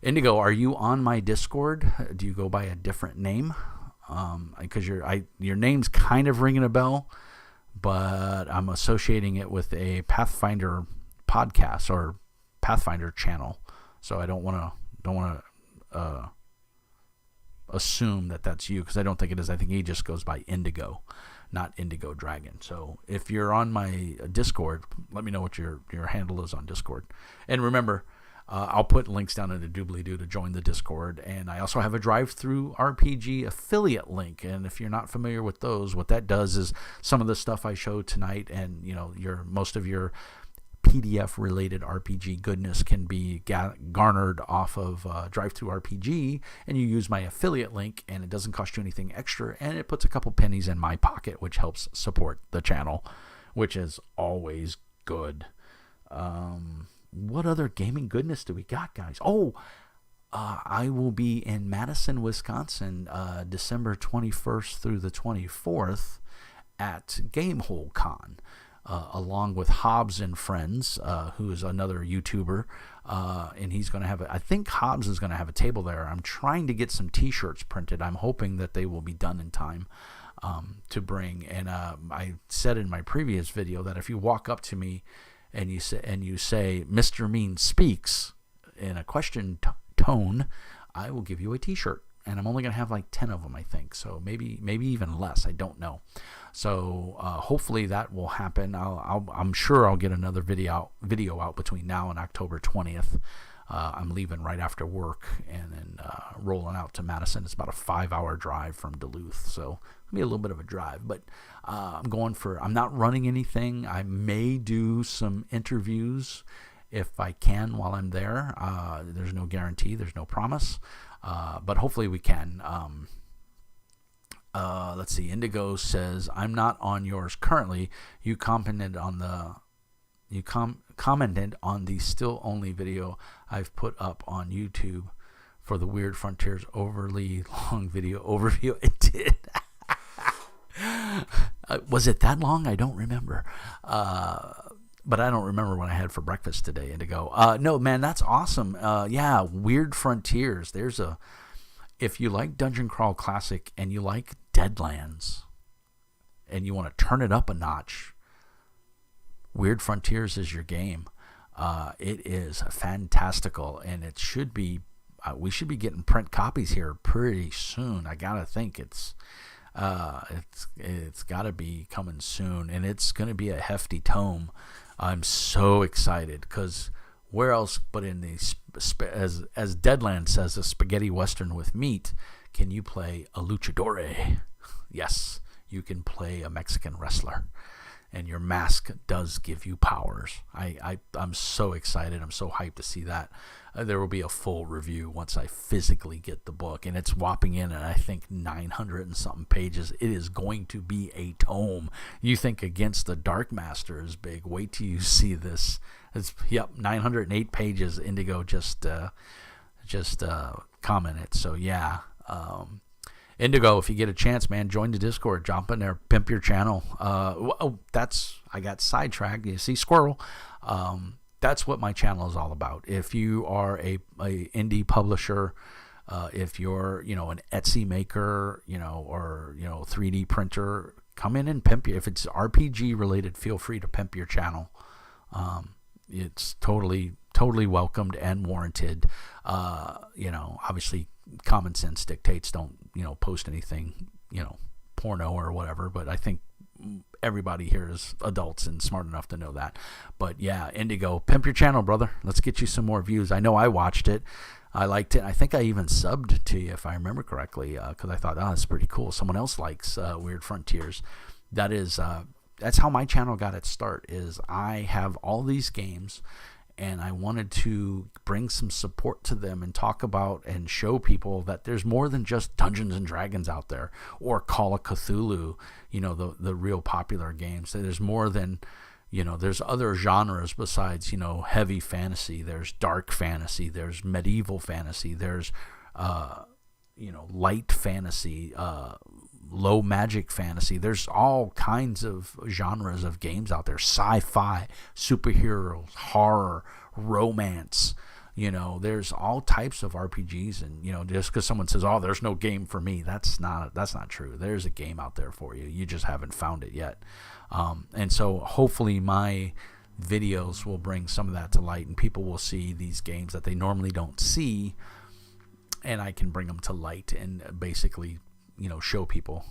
Indigo, are you on my Discord? Do you go by a different name? Because your name's kind of ringing a bell, but I'm associating it with a Pathfinder podcast or Pathfinder channel, so I don't want to assume that that's you, because I don't think it is. I think he just goes by Indigo, not Indigo Dragon. So if you're on my Discord, let me know what your handle is on Discord. And remember, I'll put links down in the doobly-doo to join the Discord. And I also have a Drive-Thru RPG affiliate link. And if you're not familiar with those, what that does is some of the stuff I showed tonight and, most of your PDF-related RPG goodness can be garnered off of Drive-Thru RPG. And you use my affiliate link, and it doesn't cost you anything extra. And it puts a couple pennies in my pocket, which helps support the channel, which is always good. What other gaming goodness do we got, guys? I will be in Madison, Wisconsin, December 21st through the 24th at Gamehole Con, along with Hobbs and Friends, who is another YouTuber, and he's going to have I think Hobbs is going to have a table there. I'm trying to get some T-shirts printed. I'm hoping that they will be done in time to bring. And I said in my previous video that if you walk up to me and you say Mr. Mean speaks in a question tone, I will give you a T-shirt, and I'm only going to have like 10 of them, I think. So maybe even less. I don't know. So hopefully that will happen. I'm sure I'll get another video out between now and October 20th. I'm leaving right after work and then rolling out to Madison. It's about a 5-hour drive from Duluth, so it'll be a little bit of a drive. But I'm not running anything. I may do some interviews if I can while I'm there. There's no guarantee. There's no promise. But hopefully we can. Let's see. Indigo says, I'm not on yours currently. You commented on the still only video I've put up on YouTube for the Weird Frontiers overly long video overview. It did. Was it that long? I don't remember. But I don't remember what I had for breakfast today, Indigo. No, man, that's awesome. Yeah, Weird Frontiers. If you like Dungeon Crawl Classic and you like Deadlands and you want to turn it up a notch, Weird Frontiers is your game. It is fantastical, and it should be. We should be getting print copies here pretty soon. I gotta think it's got to be coming soon, and it's gonna be a hefty tome. I'm so excited because where else but in the as Deadlands says, a spaghetti western with meat, can you play a luchador? Yes, you can play a Mexican wrestler. and your mask does give you powers. I'm so excited. I'm so hyped to see that. There will be a full review once I physically get the book, and it's whopping in at I think 900 and something pages. It is going to be a tome. You think Against the Dark Master is big? Wait till you see this. It's 908 pages. Indigo just commented. So yeah. Indigo, if you get a chance, man, join the Discord, jump in there, pimp your channel. I got sidetracked. You see, squirrel. That's what my channel is all about. If you are a indie publisher, if you're, an Etsy maker, or 3D printer, come in and pimp you. If it's RPG related, feel free to pimp your channel. It's totally welcomed and warranted. Obviously common sense dictates don't, post anything, porno or whatever, but I think everybody here is adults and smart enough to know that. But yeah, Indigo, pimp your channel, brother. Let's get you some more views. I know I watched it. I liked it. I think I even subbed to you, if I remember correctly, because I thought, that's pretty cool. Someone else likes Weird Frontiers. That's how my channel got its start. Is I have all these games, and I wanted to bring some support to them and talk about and show people that there's more than just Dungeons and Dragons out there, or Call of Cthulhu, the real popular games. There's more than, there's other genres besides, heavy fantasy. There's dark fantasy. There's medieval fantasy. There's, light fantasy, low magic fantasy. There's all kinds of genres of games out there. Sci-fi, superheroes, horror, romance. There's all types of RPGs, and just because someone says, "Oh, there's no game for me," that's not true. There's a game out there for you. You just haven't found it yet. And so hopefully my videos will bring some of that to light, and people will see these games that they normally don't see, and I can bring them to light and basically show people.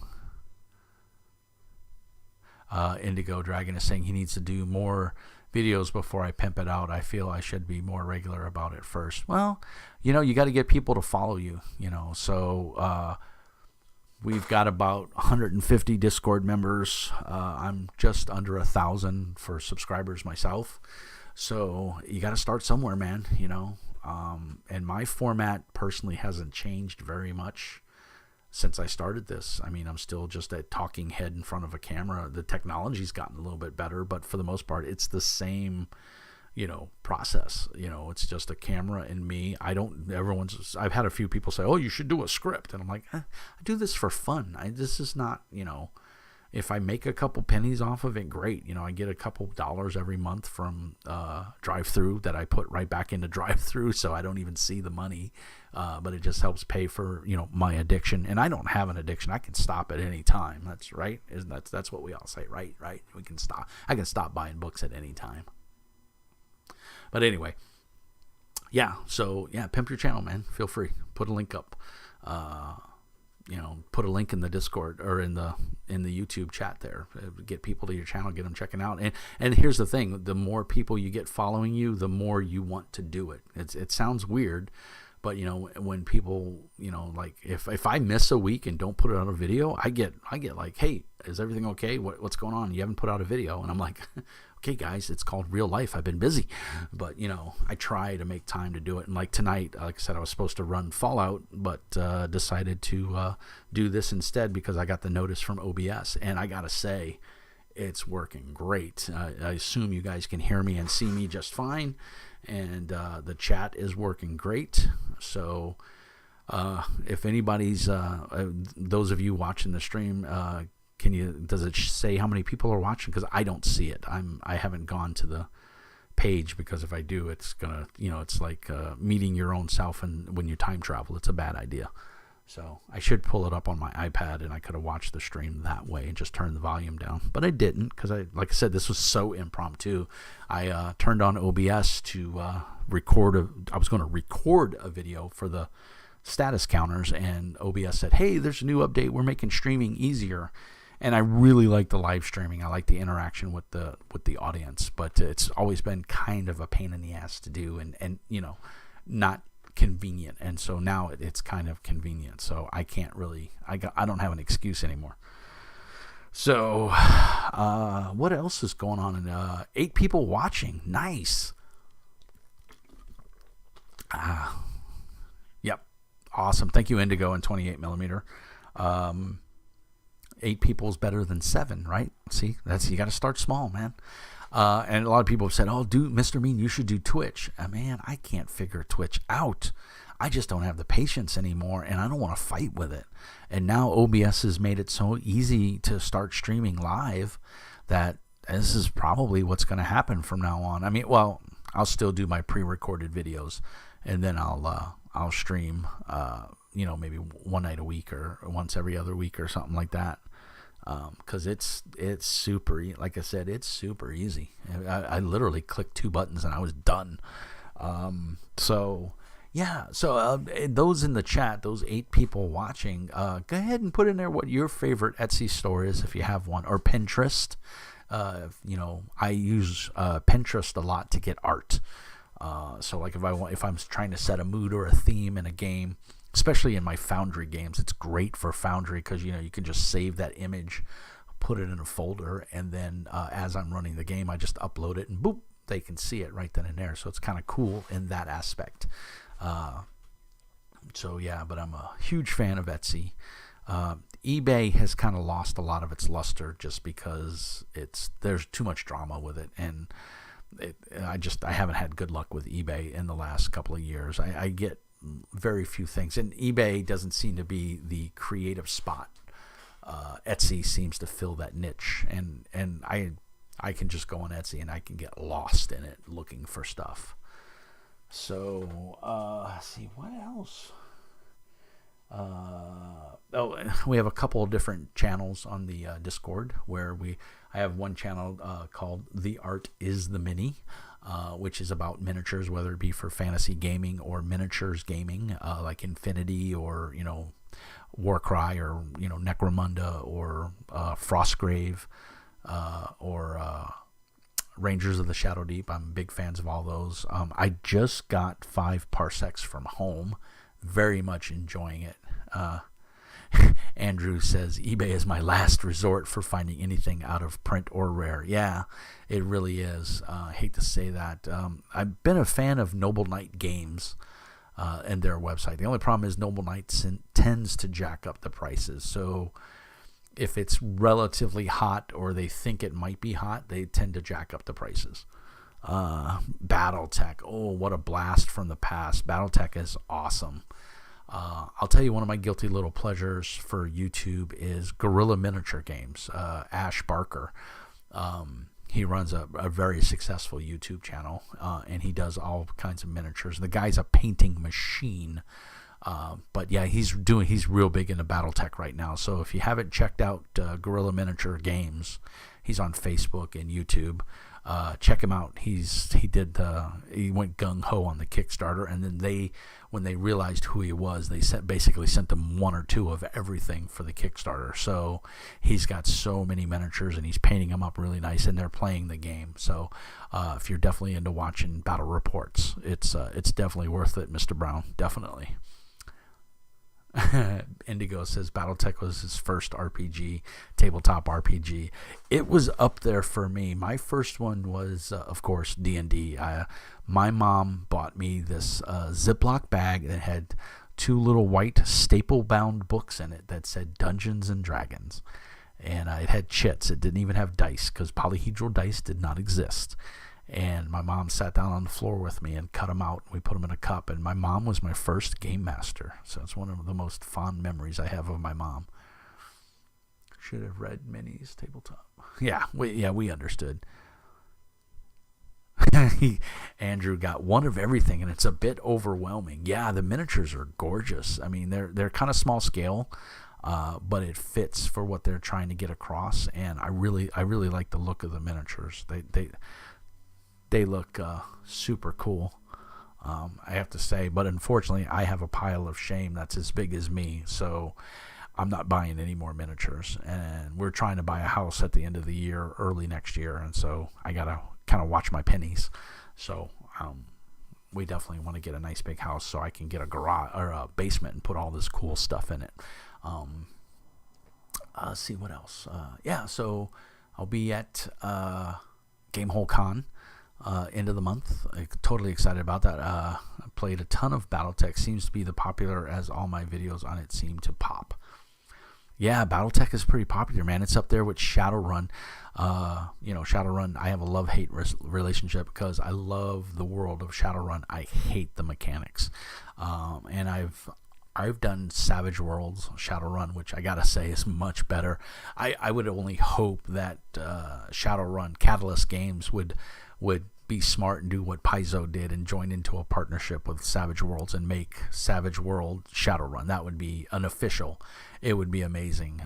Indigo Dragon is saying he needs to do more videos before I pimp it out. I feel I should be more regular about it first. Well, you got to get people to follow you, so we've got about 150 Discord members. I'm just under 1,000 for subscribers myself, so you got to start somewhere, man. And my format personally hasn't changed very much since I started this. I mean, I'm still just a talking head in front of a camera. The technology's gotten a little bit better, but for the most part, it's the same, process. It's just a camera and me. I've had a few people say, "Oh, you should do a script." And I'm like, I do this for fun. This is not, if I make a couple pennies off of it, great. I get a couple dollars every month from drive-through that I put right back into drive-through, so I don't even see the money. But it just helps pay for, my addiction. And I don't have an addiction. I can stop at any time. That's right. That's what we all say, right? Right. We can stop. I can stop buying books at any time. But anyway, yeah. So yeah, pimp your channel, man. Feel free. Put a link up. Put a link in the Discord or in the YouTube chat there. Get people to your channel, get them checking out. And here's the thing: the more people you get following you, the more you want to do it. It sounds weird, but when people, like if I miss a week and don't put it on a video, I get like, "Hey, is everything okay? What's going on? You haven't put out a video." And I'm like, "Okay, guys, it's called real life. I've been busy." But, I try to make time to do it. And like tonight, like I said, I was supposed to run Fallout, but decided to do this instead because I got the notice from OBS. And I got to say, it's working great. I assume you guys can hear me and see me just fine. And the chat is working great. So if anybody's, those of you watching the stream, does it say how many people are watching? Because I don't see it. I haven't gone to the page, because if I do, it's gonna, it's like meeting your own self, and when you time travel, it's a bad idea. So I should pull it up on my iPad, and I could have watched the stream that way and just turned the volume down, but I didn't, because like I said, this was so impromptu. I turned on OBS to record I was going to record a video for the status counters, and OBS said, "Hey, there's a new update. We're making streaming easier." And I really like the live streaming. I like the interaction with the audience, but it's always been kind of a pain in the ass to do, and not convenient. And so now it's kind of convenient. So I can't really, I don't have an excuse anymore. So, what else is going on? 8 people watching. Nice. Yep. Awesome. Thank you, Indigo and 28 millimeter. 8 people is better than 7, right? See, you got to start small, man. And a lot of people have said, "Oh, Mr. Mean, you should do Twitch." Man, I can't figure Twitch out. I just don't have the patience anymore, and I don't want to fight with it. And now OBS has made it so easy to start streaming live that this is probably what's going to happen from now on. I mean, well, I'll still do my pre-recorded videos, and then I'll stream, maybe one night a week or once every other week or something like that. Because it's super, like I said, it's super easy. I literally clicked 2 buttons and I was done. So those in the chat, those 8 people watching, go ahead and put in there what your favorite Etsy store is if you have one, or Pinterest. I use Pinterest a lot to get art. So like if I'm trying to set a mood or a theme in a game, especially in my Foundry games, it's great for Foundry because you can just save that image, put it in a folder, and then as I'm running the game, I just upload it and boop, they can see it right then and there. So it's kind of cool in that aspect. But I'm a huge fan of Etsy. eBay has kind of lost a lot of its luster just because there's too much drama with it, and I haven't had good luck with eBay in the last couple of years. I get very few things, and eBay doesn't seem to be the creative spot. Etsy seems to fill that niche, and I can just go on Etsy and I can get lost in it looking for stuff. So let's see what else. We have a couple of different channels on the Discord where I have one channel called The Art is the Mini, which is about miniatures, whether it be for fantasy gaming or miniatures gaming, like Infinity or Warcry or Necromunda or Frostgrave or Rangers of the Shadow Deep. I'm big fans of all those. I just got 5 parsecs from home. Very much enjoying it. Andrew says eBay is my last resort for finding anything out of print or rare. Yeah, it really is. I hate to say that. I've been a fan of Noble Knight Games and their website. The only problem is Noble Knight tends to jack up the prices. So if it's relatively hot or they think it might be hot, they tend to jack up the prices. Battletech, oh, what a blast from the past. Battletech is awesome. I'll tell you, one of my guilty little pleasures for YouTube is Guerrilla Miniature Games. Ash Barker, he runs a very successful YouTube channel, and he does all kinds of miniatures. The guy's a painting machine. But yeah, he's real big into Battletech right now. So if you haven't checked out Guerrilla Miniature Games, he's on Facebook and YouTube. Check him out. He went gung ho on the Kickstarter, and then when they realized who he was, they basically sent them 1 or 2 of everything for the Kickstarter. So he's got so many miniatures, and he's painting them up really nice, and they're playing the game. So if you're definitely into watching battle reports, it's definitely worth it, Mr. Brown. Definitely. Indigo says Battletech was his first RPG, tabletop RPG. It was up there for me. My first one was, of course, D&D. My mom bought me this Ziploc bag that had 2 little white staple-bound books in it that said Dungeons and Dragons. And it had chits. It didn't even have dice because polyhedral dice did not exist. And my mom sat down on the floor with me and cut them out. We put them in a cup. And my mom was my first game master. So it's one of the most fond memories I have of my mom. Should have read Minnie's tabletop. Yeah, we understood. Andrew got 1 of everything, and it's a bit overwhelming. Yeah, the miniatures are gorgeous. I mean, they're kind of small scale, but it fits for what they're trying to get across. And I really like the look of the miniatures. They look super cool, I have to say. But unfortunately, I have a pile of shame that's as big as me, so I'm not buying any more miniatures. And we're trying to buy a house at the end of the year, early next year, and so I got to kind of watch my pennies. So we definitely want to get a nice big house so I can get a garage or a basement and put all this cool stuff in it. let's see what else. So I'll be at Gamehole Con end of the month. Totally excited about that. I played a ton of BattleTech. Seems to be the popular, as all my videos on it seem to pop. Yeah, BattleTech is pretty popular, man. It's up there with Shadowrun. Shadowrun, I have a love-hate relationship because I love the world of Shadowrun. I hate the mechanics. And I've done Savage Worlds Shadowrun, which I gotta say is much better. I would only hope that Shadowrun Catalyst Games would be smart and do what Paizo did and join into a partnership with Savage Worlds and make Savage World Shadowrun. That would be unofficial. It would be amazing.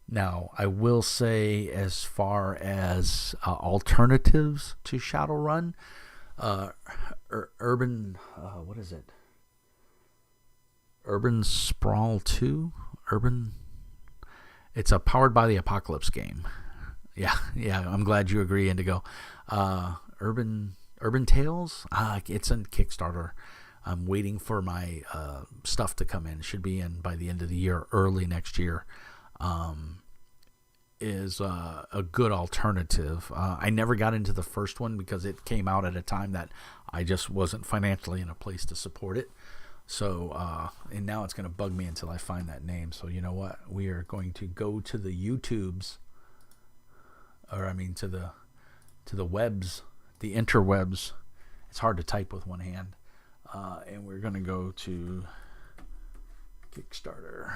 Now, I will say, as far as alternatives to Shadowrun, Urban, what is it? Urban Sprawl 2? It's a Powered by the Apocalypse game. Yeah, I'm glad you agree, Indigo. Urban Tales? It's on Kickstarter. I'm waiting for my stuff to come in. It should be in by the end of the year, early next year. Is a good alternative. I never got into the first one because it came out at a time that I just wasn't financially in a place to support it. So, and now it's going to bug me until I find that name. So you know what? We are going to go to the YouTubes, to the webs, the interwebs. It's hard to type with one hand. And we're going to go to Kickstarter.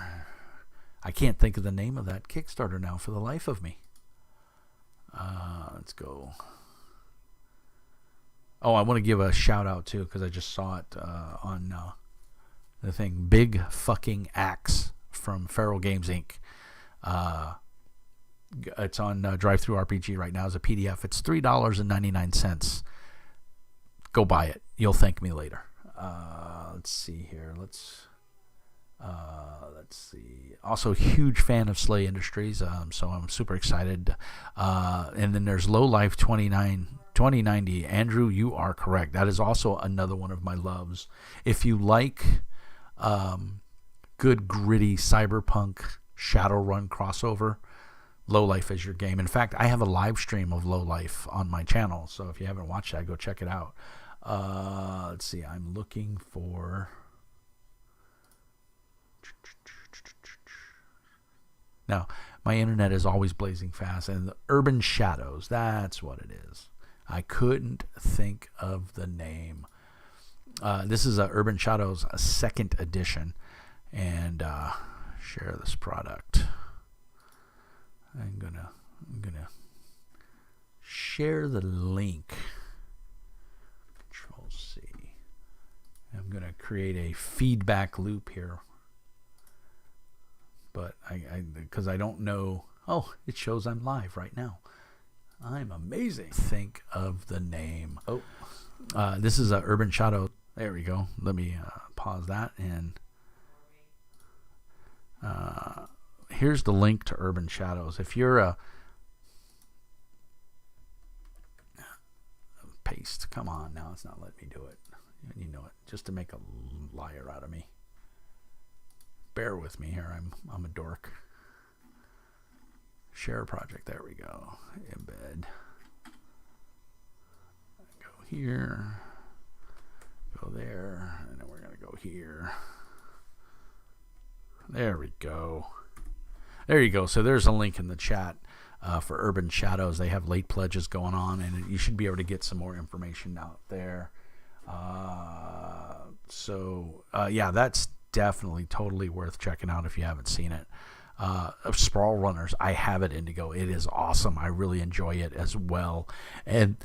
I can't think of the name of that Kickstarter now for the life of me. Let's go. Oh, I want to give a shout out too, because I just saw it on the thing. Big Fucking Axe from Feral Games Inc. It's on Drive-Thru RPG right now as a PDF. It's $3.99. Go buy it. You'll thank me later. Let's see here. Let's see. Also, huge fan of Slay Industries, so I'm super excited. And then there's Low Life 2090. Andrew, you are correct. That is also another one of my loves. If you like good gritty cyberpunk Shadowrun crossover, Low Life is your game. In fact, I have a live stream of Low Life on my channel, so if you haven't watched that, go check it out. Let's see. I'm looking for. Now, my internet is always blazing fast, and the Urban Shadows, that's what it is. I couldn't think of the name. This is a Urban Shadows, a second edition, and share this product. I'm gonna share the link. Control C. I'm gonna create a feedback loop here. But because I don't know. Oh, it shows I'm live right now. I'm amazing. Think of the name. Oh, this is a Urban Shadow. There we go. Let me pause that, and here's the link to Urban Shadows. If you're a paste, come on now, it's not letting me do it. You know it, just to make a liar out of me. Bear with me here. I'm a dork. Share project. There we go. Embed. Go here. Go there. And then we're going to go here. There we go. There you go. So there's a link in the chat for Urban Shadows. They have late pledges going on, and you should be able to get some more information out there. Yeah, that's definitely totally worth checking out if you haven't seen it. Sprawl Runners, I have it, Indigo. It is awesome. I really enjoy it as well. And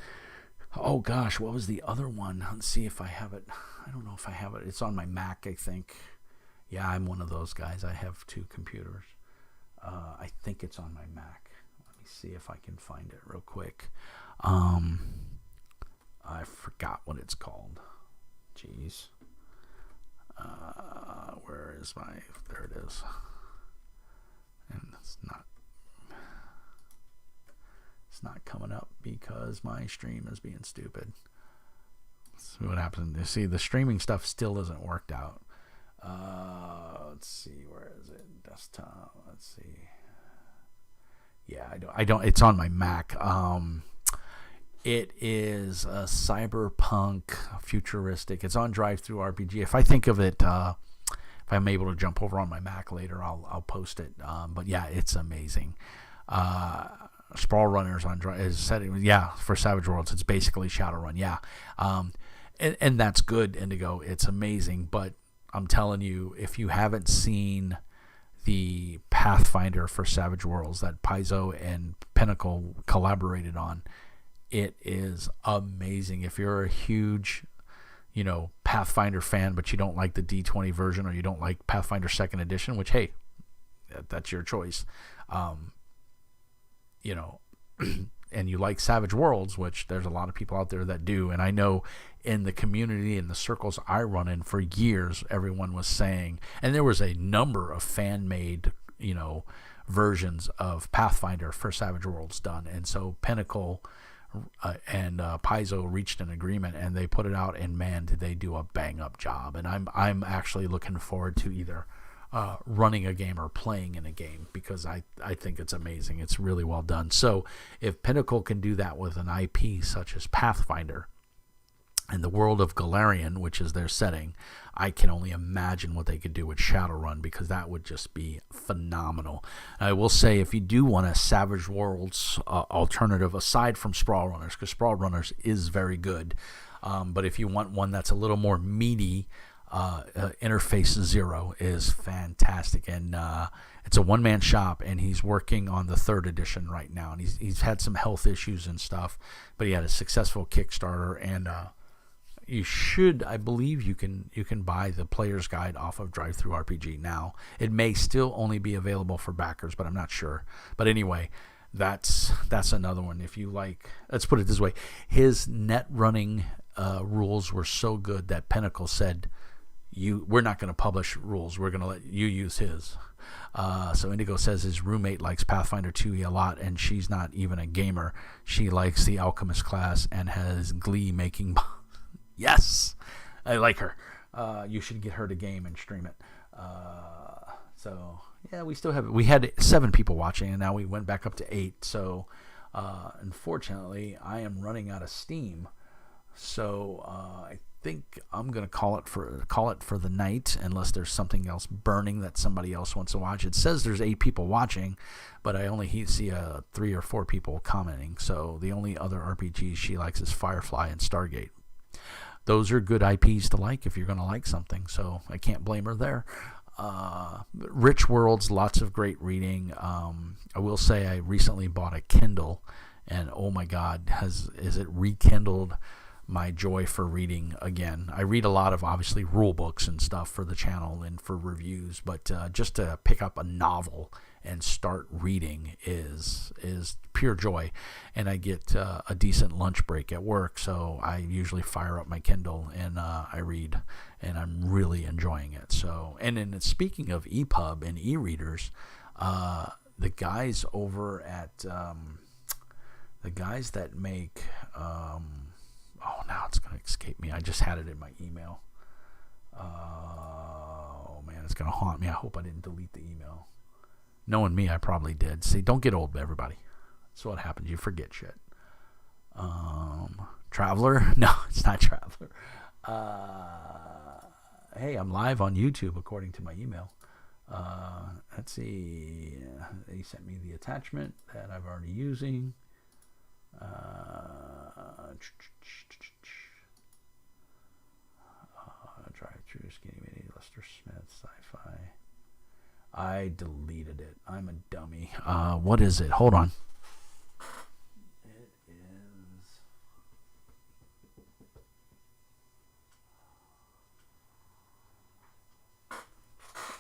oh gosh, what was the other one? Let's see if I have it. I don't know if I have it. It's on my Mac, I think. Yeah, I'm one of those guys. I have two computers. I think it's on my Mac. Let me see if I can find it real quick. I forgot what it's called. Jeez. Where is my, there it is. And it's not coming up because my stream is being stupid. Let's see what happens. You see, the streaming stuff still isn't worked out. Let's see, where is it? Desktop. Let's let's see. Yeah, I don't. It's on my Mac. It is a cyberpunk, futuristic. It's on Drive-Thru RPG. If I think of it, if I'm able to jump over on my Mac later, I'll post it. But yeah, it's amazing. Sprawl Runners is setting. Yeah, for Savage Worlds, it's basically Shadowrun. Yeah, and that's good, Indigo. It's amazing. But I'm telling you, if you haven't seen the Pathfinder for Savage Worlds that Paizo and Pinnacle collaborated on, it is amazing. If you're a huge, Pathfinder fan, but you don't like the D20 version, or you don't like Pathfinder 2nd Edition, which, hey, that's your choice, and you like Savage Worlds, which there's a lot of people out there that do, and I know in the community, in the circles I run in for years, everyone was saying, and there was a number of fan-made, versions of Pathfinder for Savage Worlds done, and so Pinnacle and Paizo reached an agreement, and they put it out, and man, did they do a bang-up job. And I'm actually looking forward to either running a game or playing in a game, because I think it's amazing. It's really well done. So if Pinnacle can do that with an IP such as Pathfinder and the world of Galarian, which is their setting, I can only imagine what they could do with Shadowrun, because that would just be phenomenal. I will say, if you do want a Savage Worlds alternative aside from Sprawl Runners, because Sprawl Runners is very good, but if you want one that's a little more meaty, Interface Zero is fantastic, and it's a one-man shop, and he's working on the 3rd edition right now, and he's had some health issues and stuff, but he had a successful Kickstarter, and I believe you can buy the player's guide off of Drive-Thru RPG now. It may still only be available for backers, but I'm not sure. But anyway, that's another one. If you like, let's put it this way, his net running rules were so good that Pinnacle said, we're not going to publish rules, we're going to let you use his. So Indigo says his roommate likes Pathfinder 2e a lot, and she's not even a gamer. She likes the Alchemist class and has glee making. Yes, I like her. You should get her to game and stream it. So yeah, we had 7 people watching, and now we went back up to 8. So unfortunately, I am running out of steam. So I think I'm gonna call it for the night, unless there's something else burning that somebody else wants to watch. It says there's 8 people watching, but I only see 3 or 4 people commenting. So the only other RPGs she likes is Firefly and Stargate. Those are good IPs to like if you're going to like something, so I can't blame her there. Rich Worlds, lots of great reading. I will say I recently bought a Kindle, and oh my God, is it rekindled my joy for reading again. I read a lot of, obviously, rule books and stuff for the channel and for reviews, but just to pick up a novel and start reading is pure joy. And I get a decent lunch break at work, so I usually fire up my Kindle and I read, and I'm really enjoying it. So, and then speaking of EPUB and e-readers, the guys over at the guys that make now it's going to escape me. I just had it in my email. Oh man, it's going to haunt me. I hope I didn't delete the email. Knowing me, I probably did. See, don't get old, everybody. That's what happens. You forget shit. Traveler? No, it's not Traveler. Hey, I'm live on YouTube according to my email. Let's see. They sent me the attachment that I'm already using. Drive-Thru, Skinny Mini, Lester Smith, Sci-Fi. I deleted it. I'm a dummy. What is it? Hold on. It is.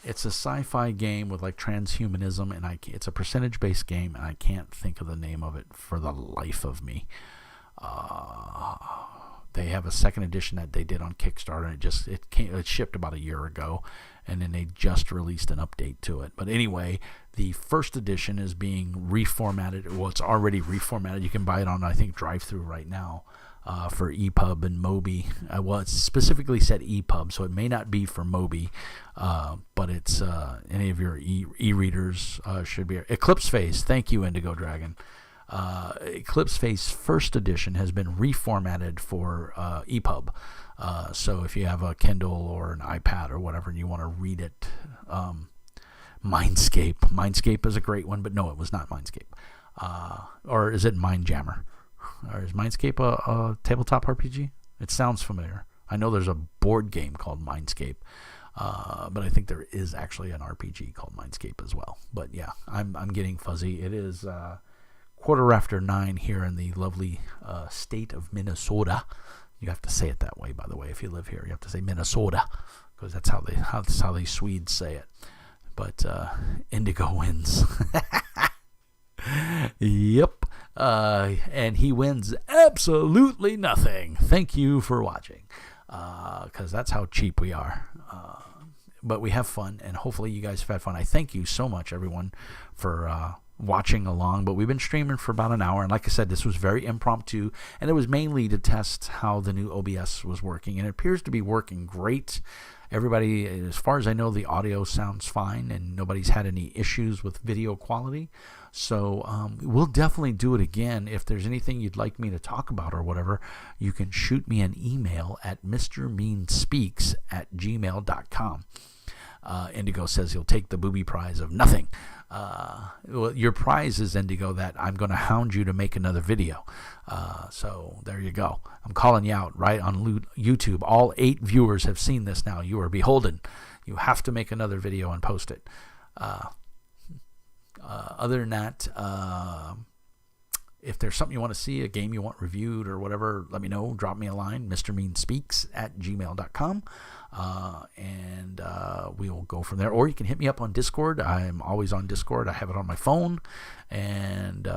It's a sci-fi game with like transhumanism, and it's a percentage-based game, and I can't think of the name of it for the life of me. They have a 2nd edition that they did on Kickstarter, and it shipped about a year ago, and then they just released an update to it. But anyway, the 1st edition is being reformatted. Well, it's already reformatted. You can buy it on, I think, Drive-Thru right now. for EPUB and Mobi. Well, it specifically said EPUB, so it may not be for Mobi, but it's any of your e-readers should be. Eclipse Phase, thank you, Indigo Dragon. Eclipse Phase First Edition has been reformatted for EPUB. So if you have a Kindle or an iPad or whatever and you want to read it, Mindscape is a great one, but no, it was not Mindscape. Or is it Mindjammer? Or is Mindscape a tabletop RPG? It sounds familiar. I know there's a board game called Mindscape, but I think there is actually an RPG called Mindscape as well. But yeah, I'm getting fuzzy. It is 9:15 here in the lovely state of Minnesota. You have to say it that way, by the way. If you live here, you have to say Minnesota, because that's how the Swedes say it. But Indigo wins. Yep. And he wins absolutely nothing. Thank you for watching, because that's how cheap we are. But we have fun, and hopefully you guys have had fun. I thank you so much, everyone, for watching along. But we've been streaming for about an hour, and like I said, this was very impromptu, and it was mainly to test how the new OBS was working, and it appears to be working great. Everybody, as far as I know, the audio sounds fine, and nobody's had any issues with video quality. So we'll definitely do it again. If there's anything you'd like me to talk about or whatever, you can shoot me an email at mrmeanspeaks@gmail.com. Indigo says he'll take the booby prize of nothing. Well, your prize is, Indigo, that I'm going to hound you to make another video. So there you go. I'm calling you out right on YouTube. All 8 viewers have seen this now. You are beholden. You have to make another video and post it. Other than that, if there's something you want to see, a game you want reviewed or whatever, let me know. Drop me a line, mrmeanspeaks@gmail.com. And we'll go from there. Or you can hit me up on Discord. I'm always on Discord. I have it on my phone. And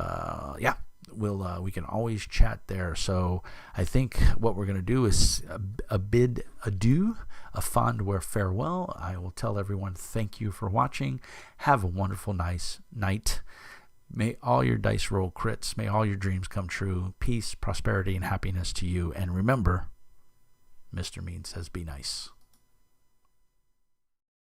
yeah, we can always chat there. So I think what we're going to do is a bid adieu, a fond farewell. I will tell everyone thank you for watching. Have a wonderful, nice night. May all your dice roll crits. May all your dreams come true. Peace, prosperity, and happiness to you. And remember, Mr. Mean says be nice.